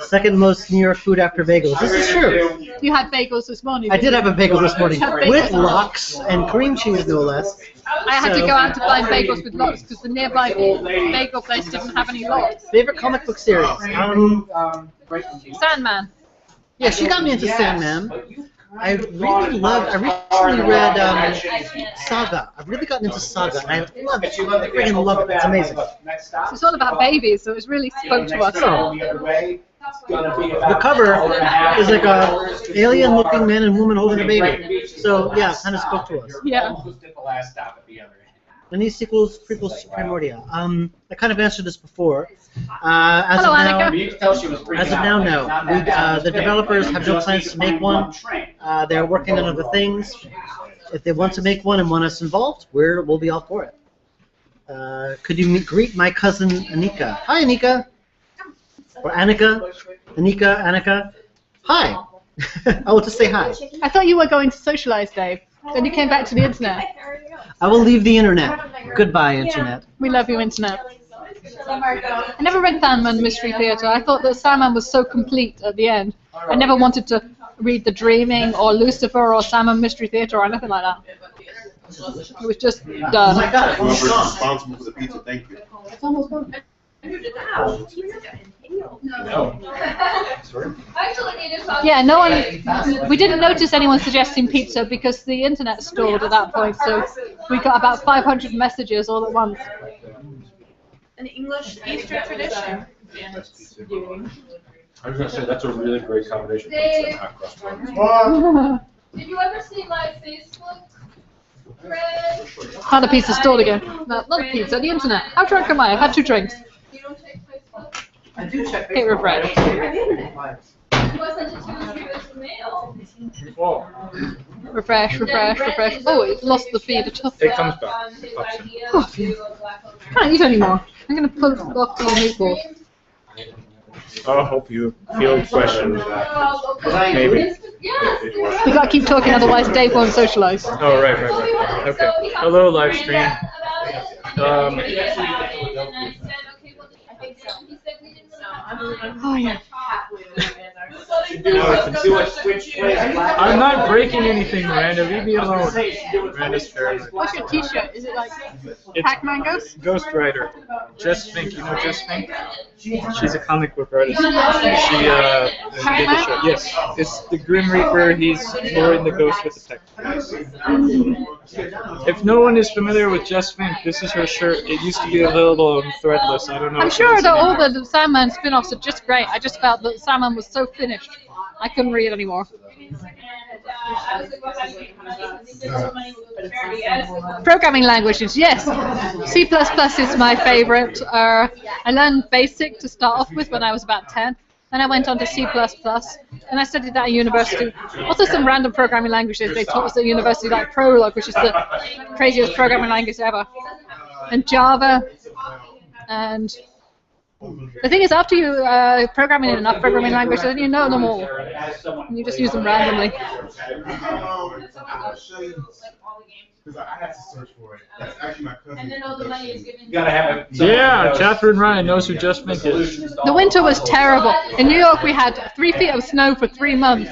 Second most New York food after bagels. This is true. You had bagels this morning. I did have a bagel this morning You had bagels. with lox and cream cheese, no less. I had to go out to find bagels with lox because the nearby bagel place didn't have any lox. Favorite comic book series? Sandman. Yeah, she got me into Sandman. I recently read Saga. I've really gotten into Saga, and I love it. I freaking love it. It's amazing. It's all about babies, so it's really spoke to us. The cover is like a alien-looking man and woman holding a baby. So yeah, it kind of spoke to us. Yeah. And these sequels, prequels to Primordia. I kind of answered this before. As Hello, of now, Annika. As of now, no. The developers have no plans to make one. They're working on other things. If they want to make one and want us involved, we'll be all for it. Could you greet my cousin Anika? Hi, Anika. Or Annika. Anika, Annika. Hi. I will just say hi. I thought you were going to socialize, Dave. Then you came back to the internet. I will leave the internet. Goodbye, internet. We love you, internet. I never read Sandman Mystery Theater. I thought that Sandman was so complete at the end. I never wanted to read The Dreaming or Lucifer or Sandman Mystery Theater or anything like that. It was just done. Whoever's responsible for the pizza, thank you. It's almost gone. Yeah, no one. We didn't notice anyone suggesting pizza because the internet stalled at that point, so we got about 500 messages all at once. An English Easter tradition. I was gonna say that's a really great combination. Did you ever see my Facebook? How the pizza stalled again. No, not the pizza, the internet. How drunk am I? I've had 2 drinks. You don't check Facebook? I do check Hit refresh. Refresh, refresh, refresh. Oh, it lost the feed. It comes back. Oh, can't eat anymore. I'm going to pull off the meatball. I hope you feel questions. Maybe. We got to keep talking, otherwise Dave won't socialize. Oh, right. Okay. Hello, live stream. Oh, yeah. do a Twitch plays Blackwell. I'm not breaking anything, Miranda. Leave me alone. Miranda's paranoid. What's your T-shirt? Is it like It's Pac-Man Ghost? Ghost Rider. Jess Fink. You know Jess Fink? She's a comic book artist. She did the show. Yes. It's the Grim Reaper. He's luring the ghost with the tech. If no one is familiar with Jess Fink, this is her shirt. It used to be available on Threadless. I don't know. I'm sure that all the Sandman spin-offs are just great. I just felt that Sandman was so finished, I couldn't read anymore. Programming languages, yes. C++ is my favorite. I learned BASIC to start off with when I was about 10. Then I went on to C++, and I studied that at university. Also some random programming languages they taught us at university, like Prolog, which is the craziest programming language ever. And Java, and the thing is, after you programming in enough programming languages, then you know them all. And you just use them randomly. Because I had to search for it. That's actually my cousin. And then all the money is given. You gotta have it. Yeah, Catherine Ryan knows who Jess Fink is. The winter was terrible. In New York, we had 3 feet of snow for 3 months.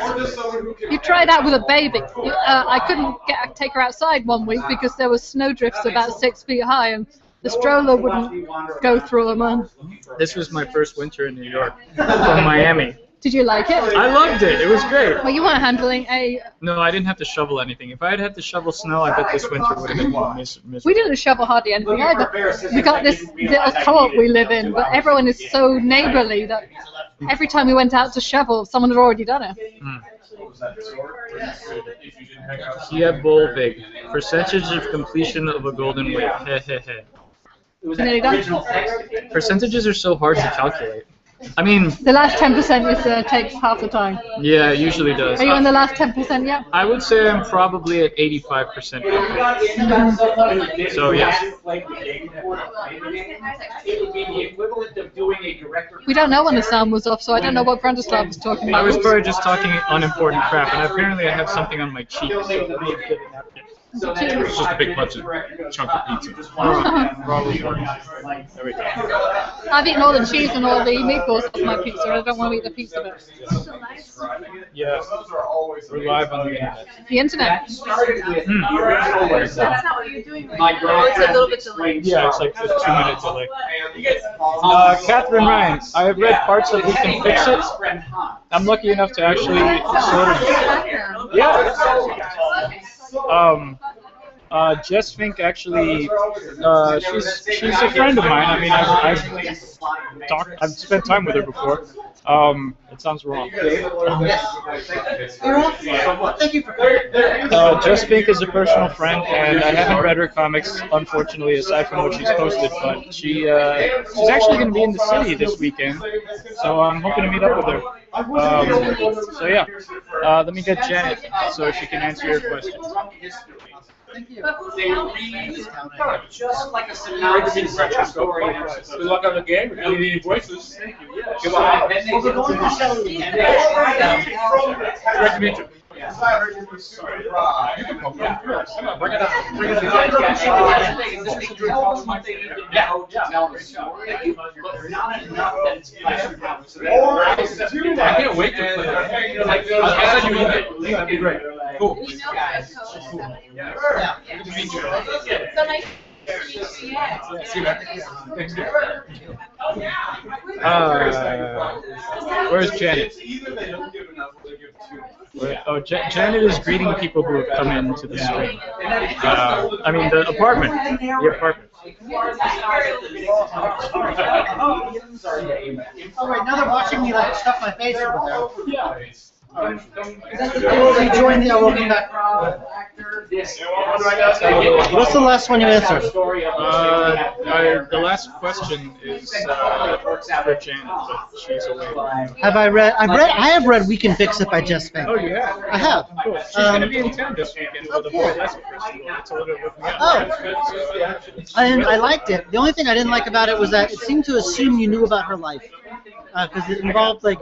You try that with a baby. I couldn't take her outside one week because there was snow drifts about 6 feet high, and the stroller wouldn't go through a month. This was my first winter in New York from Miami. Did you like it? I loved it. It was great. Well, you weren't handling a... No, I didn't have to shovel anything. If I had had to shovel snow, I bet this winter would have been miserable. We didn't shovel hardly anything either. We got this little co-op we live in, but everyone is so neighborly that every time we went out to shovel, someone had already done it. Kia Bolvig. Percentage of completion of a golden weight. Nearly done. Percentages are so hard to calculate. I mean, the last 10% takes half the time. Yeah, it usually does. Are you in the last 10% yet? I would say I'm probably at 85%. So yeah. We don't know when the sound was off, so I don't know what Branislav was talking about. I was probably just talking unimportant crap, and apparently I have something on my cheek. So it's just a big bunch of chunk of pizza. I've eaten all the cheese and all the meatballs off my pizza, and I don't want to eat the pizza bit. Yeah, we're live on the internet. The internet? That's not what you're doing right now. It's a little bit delayed. Yeah, it's like a 2-minute delay. Catherine Ryan, I have read parts of We Can Fix It. I'm lucky enough to actually sort of... Yeah. Jess Fink actually, she's a friend of mine. I mean, I've spent time with her before. It sounds wrong. Thank you for coming. Jess Fink is a personal friend, and I haven't read her comics, unfortunately, aside from what she's posted. But she's actually going to be in the city this weekend, so I'm hoping to meet up with her. So yeah, let me get Janet so she can answer your question. Thank you. They read just like a synopsis of a story. Good luck on the game. We're going to need voices. Thank you. Goodbye. Then they get to the show. And Great to meet you. Yeah. You can come down. Bring it up. I can't wait to play that. I said you would. That'd be great. Cool. Yeah. Good to meet you. So nice. Where's Janet? Oh, Janet is greeting people who have come into the stream. I mean, the apartment. The apartment. Oh wait, now they're watching me like stuff my face over there. Yeah. Join the welcome back. What's the last one you answered? The last question is for Janet, but she's away. I have read We Can Fix It by Jess Fink. Oh, you have? I have. Cool. She's going to be in town this weekend for the Burlesque Festival. It's a little bit with me. I liked it. The only thing I didn't like about it was that it seemed to assume you knew about her life. Because it involved, like,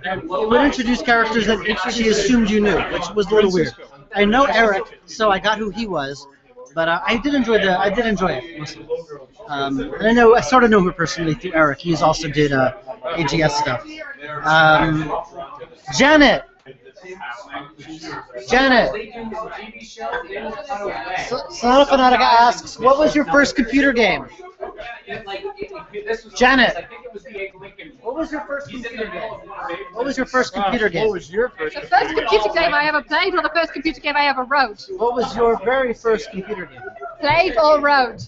it would introduce characters that she assumed you knew, which was a little weird. I know Eric, so I got who he was, but I did enjoy it. And I sort of know her personally through Eric. He also did AGS stuff. Janet. Janet. Sonata Fanatica asks, what was your first computer game? Janet. What was your first computer game? What was your first computer game? What was your first? The first computer game I ever played or the first computer game I ever wrote? What was your very first computer game? Played or wrote?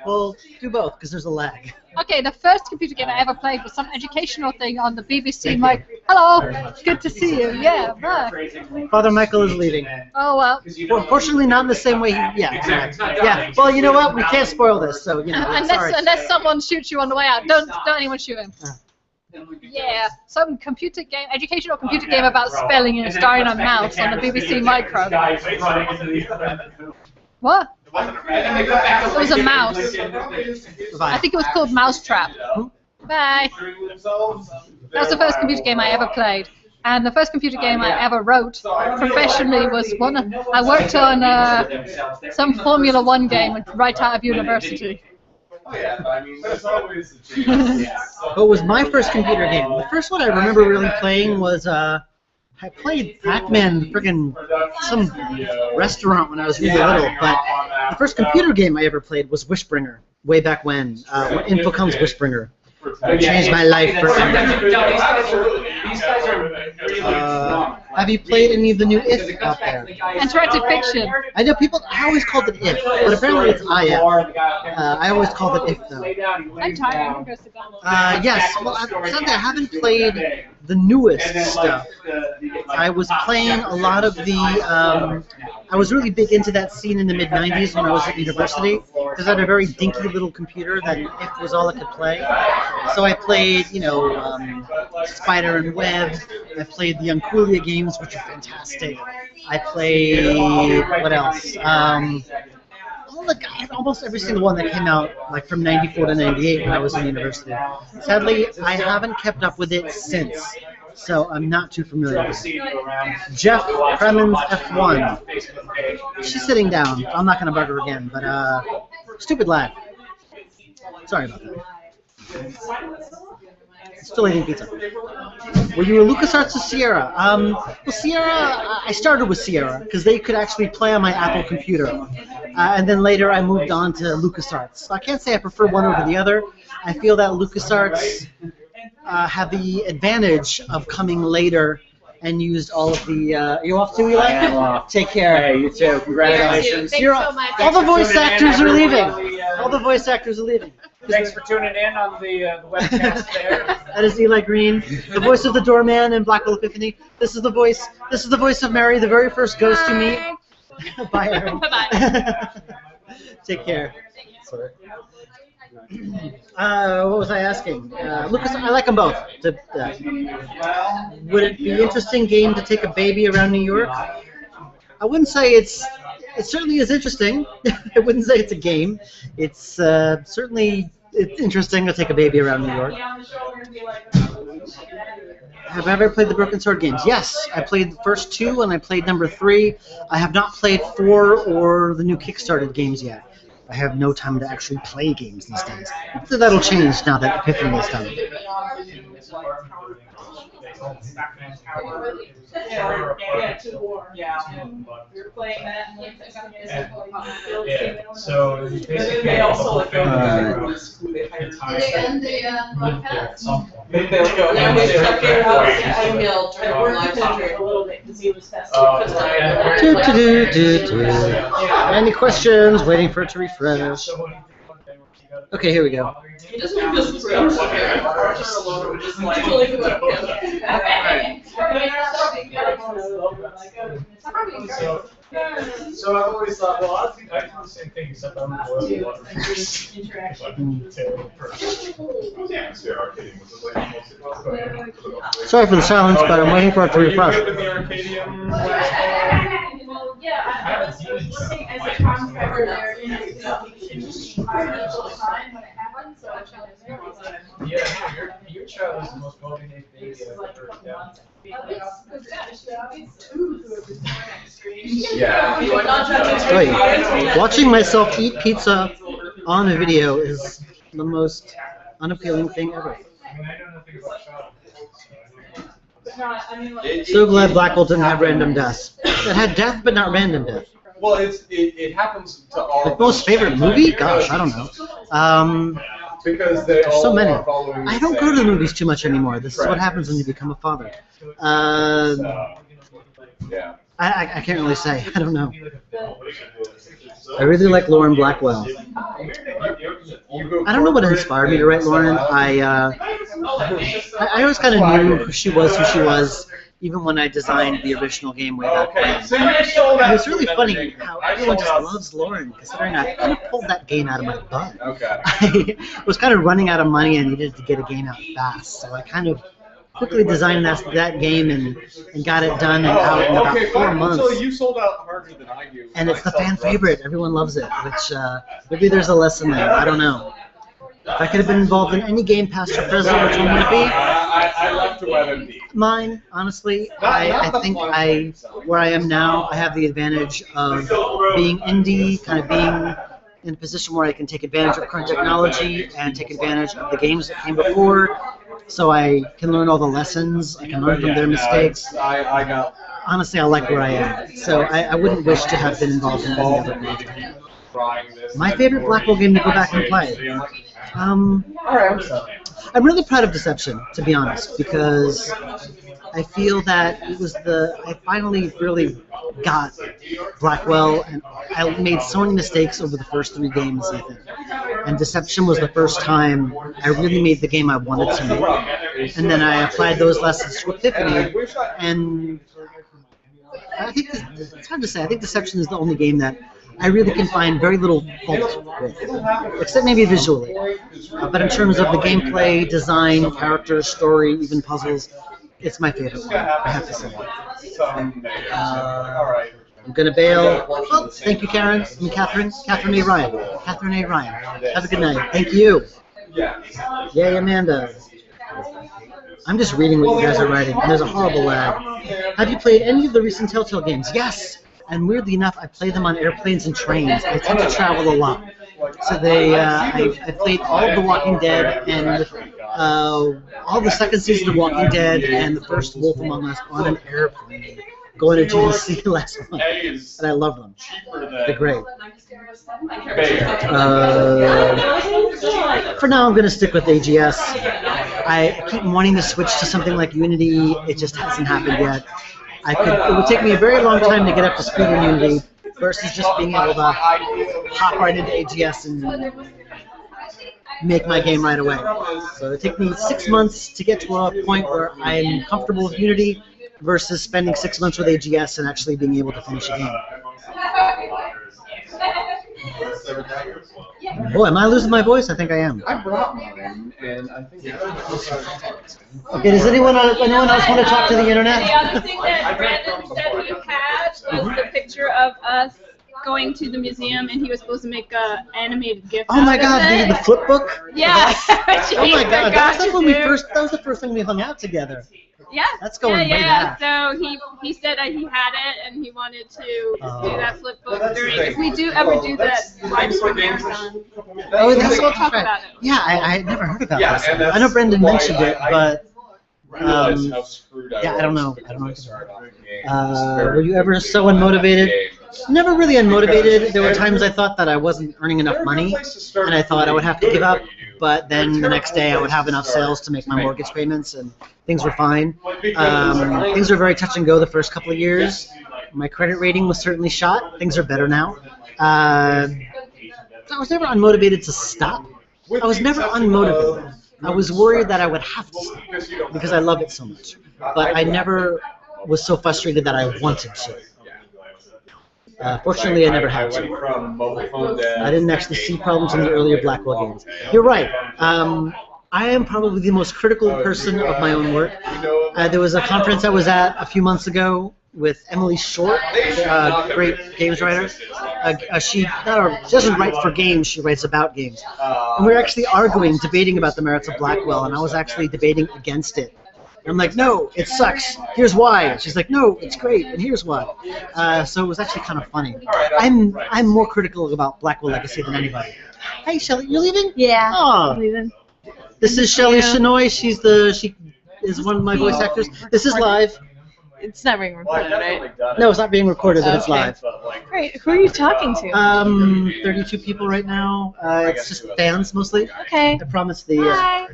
Well, do both, because there's a lag. Okay, the first computer game I ever played was some educational thing on the BBC mic. Hello, good to see you. Yeah, bye. Father Michael is leaving. Oh, well. Well, fortunately, not in the same way. Yeah. Well, you know what? We can't spoil this, so you know. Sorry. Unless someone shoots you on the way out, don't anyone shoot him. Yeah, some computer game, educational computer game about spelling and starring a mouse on the BBC micro. What? It was a mouse. I think it was called Mousetrap. Bye. That was the first computer game I ever played. And the first computer game I ever wrote professionally was one. I worked on some Formula 1 game right out of university. What was my first computer game? The first one I remember really playing was I played Pac-Man friggin' some restaurant when I was really little, but the first computer game I ever played was Wishbringer, way back when Infocom's Wishbringer. It changed my life forever. Have you played any of the new If out there? Interactive fiction. I know people, I always called it If, but apparently it's IF. I always called it If, though. I'm tired. Yes, well, sadly I haven't played the newest stuff. I was playing a lot of the, I was really big into that scene in the mid-90s when I was at university, because I had a very dinky little computer that If was all I could play. So I played, you know, Spider and Web. I played the Uncoolio games, which are fantastic. I played, what else? Almost every single one that came out, like from '94 to '98 when I was in university. Sadly, I haven't kept up with it since, so I'm not too familiar with it. Jeff Kremens F1. She's sitting down. I'm not going to bug her again, but stupid lad. Sorry about that. Still eating pizza. Were you a LucasArts or Sierra? Well, Sierra, I started with Sierra because they could actually play on my Apple computer. And then later I moved on to LucasArts. So I can't say I prefer one over the other. I feel that LucasArts have the advantage of coming later and used all of the... you off too, Eli? I am off. Take care. Hey, you too. Congratulations. Thanks so much. All the voice actors are leaving. All the voice actors are leaving. Thanks for tuning in on the webcast there. That is Eli Green, the voice of the doorman in Blackwell Epiphany. This is the voice of Mary, the very first ghost you meet. Bye, everyone. Bye-bye. Take care. Sorry. What was I asking? Lucas, I like them both. Would it be an interesting game to take a baby around New York? I wouldn't say it certainly is interesting. I wouldn't say it's a game. It's certainly interesting to take a baby around New York. Have I ever played the Broken Sword games? Yes, I played the first 2 and I played number 3. I have not played 4 or the new Kickstarted games yet. I have no time to actually play games these days. So that'll change now that Epiphany is done. So basically also like Any questions? Waiting for it to refresh. Okay, here we go. He doesn't have this approach. So I've always thought, well, I do the same thing, except I'm more of a lot of Sorry for the silence, but I'm waiting for it to refresh. Yeah, I was working as a contractor there in the time when it happened, so I chose your child is the most well-behaved baby I've ever heard. Wait, watching myself eat pizza on a video is the most unappealing thing ever. I mean, I know nothing about child. So glad Blackwell didn't have random deaths. It had death, but not random death. Well, it happens to all. Like most favorite movie? Gosh, I don't know. Because There's so all many. are following the I don't same- go to the movies too much anymore. This is what happens when you become a father. Yeah. I can't really say. I don't know. I really like Lauren Blackwell. I don't know what inspired me to write Lauren. I always kind of knew who she was, even when I designed the original game way back when. And it's really funny how everyone just loves Lauren, considering I kind of pulled that game out of my butt. Okay. I was kind of running out of money and needed to get a game out fast, so I kind of quickly designed that game and got it done and out in about 4 months. So you sold out harder than I do. And it's the fan favorite. Everyone loves it, which maybe there's a lesson there. I don't know. If I could have been involved in any game, past or present, which one would it be? I love to WebMD. Mine, honestly. I think where I am now, I have the advantage of being indie, kind of being in a position where I can take advantage of current technology and take advantage of the games that came before. So I can learn all the lessons. I can learn from their mistakes. Honestly, I like where I am. So I wouldn't wish to have been involved in any other project. My favorite Blackwell game to go back and play. I'm really proud of Deception, to be honest, because I feel that it was I finally really got Blackwell, and I made so many mistakes over the first 3 games, I think. And Deception was the first time I really made the game I wanted to make. And then I applied those lessons to Epiphany, and I think it's hard to say. I think Deception is the only game that I really can find very little fault with, except maybe visually. But in terms of the gameplay, design, characters, story, even puzzles, it's my favorite one, I have to say. I'm going to bail. Oh, thank you, Karen. I mean, Catherine A. Ryan. Catherine A. Ryan. Have a good night. Thank you. Yay, Amanda. I'm just reading what you guys are writing, and there's a horrible lag. Have you played any of the recent Telltale games? Yes! And weirdly enough, I play them on airplanes and trains. I tend to travel a lot. So I played all of The Walking Dead and all the second season of Walking Dead and the first Wolf Among Us on an airplane going to GDC last month. And I love them. They're great. For now, I'm going to stick with AGS. I keep wanting to switch to something like Unity. It just hasn't happened yet. It would take me a very long time to get up to speed in Unity versus just being able to hop right into AGS and make my game right away. So it would take me 6 months to get to a point where I'm comfortable with Unity versus spending 6 months with AGS and actually being able to finish a game. Boy, am I losing my voice? I think I am. I brought mine, and I think Okay, does anyone else want to talk to the internet? The other thing that Brandon said he had was the picture of us going to the museum, and he was supposed to make a animated GIF. Oh my God, the flip book? Yeah. Oh my God, that was the first time we hung out together. Yeah. That's going way back. So he said that he had it, and he wanted to do that flip book during. If we do ever do that live stream marathon, Oh, that's we'll talk about it. Yeah, I had never heard about this. I know Brendan mentioned it, but yeah, I don't know. Were you ever so unmotivated? Never really unmotivated. There were times I thought that I wasn't earning enough money, and I thought I would have to give up. But then the next day I would have enough sales to make my mortgage payments, and things were fine. Things were very touch and go the first couple of years. My credit rating was certainly shot. Things are better now. I was never unmotivated to stop. I was never unmotivated. I was worried that I would have to stop because I love it so much. But I never was so frustrated that I wanted to. Fortunately, I never had to. I didn't actually see problems in the earlier Blackwell games. You're right. I am probably the most critical person of my own work. There was a conference I was at a few months ago with Emily Short, a great games writer. She doesn't write for games, she writes about games. And we were actually debating about the merits of Blackwell, and I was actually debating against it. I'm like, no, it sucks. Here's why. And she's like, no, it's great, and here's why. So it was actually kind of funny. I'm more critical about Blackwell Legacy than anybody. Hey, Shelly, you're leaving? Yeah. Oh. I'm leaving. This is Shelly Shinoy. She is one of my voice actors. This is live. It's not being recorded, right? No, it's not being recorded, but it's Okay. live. Great. Who are you talking to? 32 people right now. It's just fans mostly. Okay. I promised the. Hi.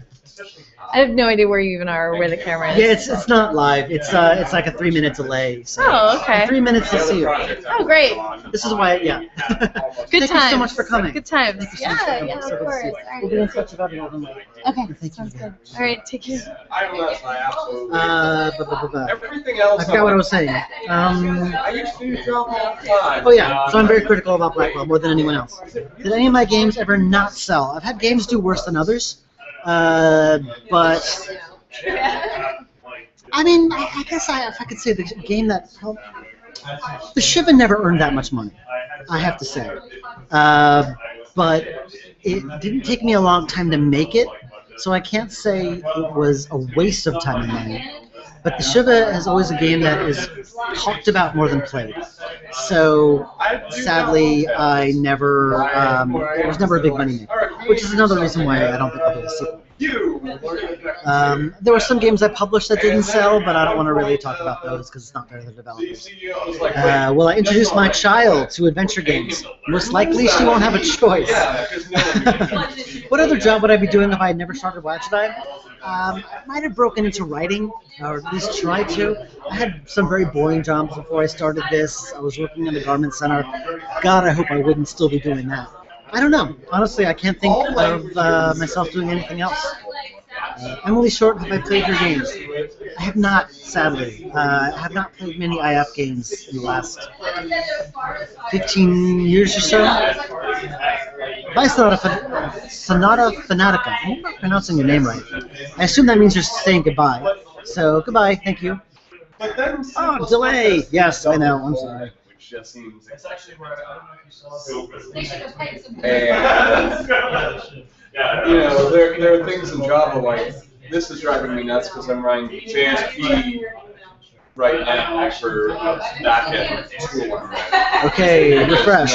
I have no idea where you even are or where the camera is. Yeah, it's not live. It's like a 3-minute delay. So Oh, okay. 3 minutes to see you. Oh, great. This is why, yeah. Good Thank times. you so much for coming. Good times. Yeah, of course. We'll be in touch about it. Okay, sounds good. All right, take care. Everything else. I forgot what I was saying. I used to do drama all the time. Oh yeah, so I'm very critical about Blackwell more than anyone else. Did any of my games ever not sell? I've had games do worse than others, but I mean, I guess if I could say the game that helped, the Shiva never earned that much money, I have to say. But it didn't take me a long time to make it, so I can't say it was a waste of time and money. But the Shiva is always a game that is talked about more than played. So sadly, I never, it was never a big money maker, which is another reason why I don't think I'll do a sequel. There were some games I published that didn't sell, but I don't want to really talk about those because it's not fair to the developers. Will I introduce my child to adventure games? Most likely she won't have a choice. What other job would I be doing if I had never started Watch Eye? I might have broken into writing, or at least tried to. I had some very boring jobs before I started this. I was working in the garment center. God, I hope I wouldn't still be doing that. I don't know. Honestly, I can't think of myself doing anything else. Emily Short, have I played your games? I have not, sadly. I have not played many IF games in the last 15 years or so. Bye, Sonata Fanatica. I'm not pronouncing your name right. I assume that means you're saying goodbye. So, goodbye. Thank you. Oh, delay! Yes, I know. I'm sorry. Just seems there are things in Java like this is driving me nuts because I'm writing JSP right now for backend tool. Okay, refresh.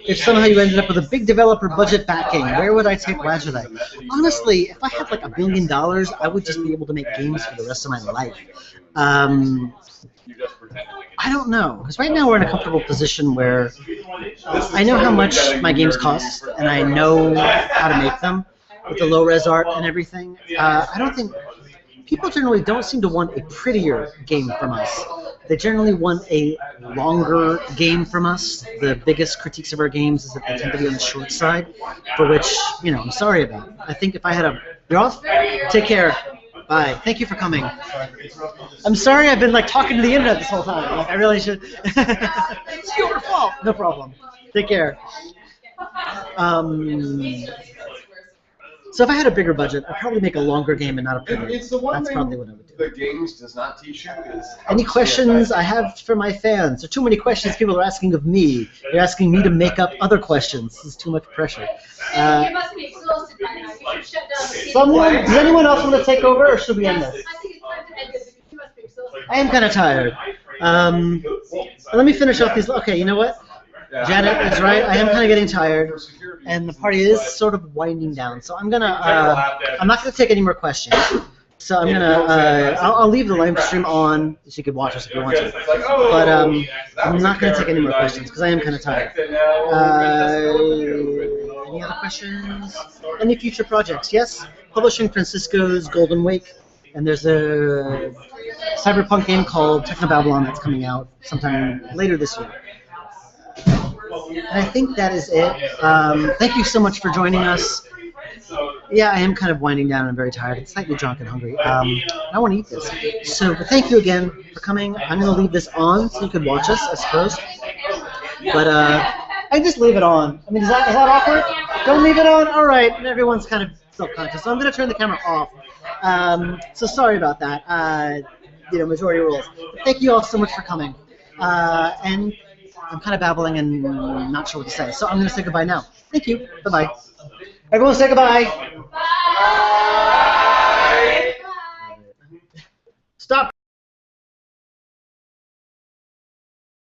If somehow you ended up with a big developer budget backing, where would I take Wajidai? Honestly, if I had like $1 billion, I would just be able to make games for the rest of my life. I don't know, because right now we're in a comfortable position where I know how much my games cost, and I know how to make them with the low-res art and everything. I don't think people generally don't seem to want a prettier game from us. They generally want a longer game from us. The biggest critiques of our games is that they tend to be on the short side, for which, I'm sorry about. I think if I had a... You're off? Take care. Bye. Thank you for coming. I'm sorry I've been talking to the internet this whole time. I really should. It's your fault. No problem. Take care. So if I had a bigger budget, I'd probably make a longer game and not a prettier. It's the one That's probably what I would do. The games does not teach you is Any questions I have for my fans? There are too many questions people are asking of me. They're asking me to make up other questions. This is too much pressure. You must be exhausted by now. You should shut down the Does anyone else want to take over, or should we end this? I think it's time to end it because you must be exhausted. I am kind of tired. Let me finish off these. Okay, you know what? Janet is right. I am kind of getting tired, and the party is sort of winding down. So I'm gonna. I'm not gonna take any more questions. So I'm gonna. I'll leave the live stream on, so you could watch us if you want to. But I'm not gonna take any more questions because I am kind of tired. Any other questions? Any future projects? Yes. Publishing Francisco's Golden Wake, and there's a cyberpunk game called Technobabylon that's coming out sometime later this year. And I think that is it. Thank you so much for joining us. Yeah, I am kind of winding down and I'm very tired. I'm slightly drunk and hungry. I want to eat this. So thank you again for coming. I'm going to leave this on so you could watch us, I suppose. But I just leave it on. I mean, is that awkward? Don't leave it on? All right. Everyone's kind of self-conscious. So I'm going to turn the camera off. So sorry about that. Majority rules. But thank you all so much for coming. And I'm kind of babbling and not sure what to say. So I'm going to say goodbye now. Thank you. Bye-bye. Everyone say goodbye. Bye.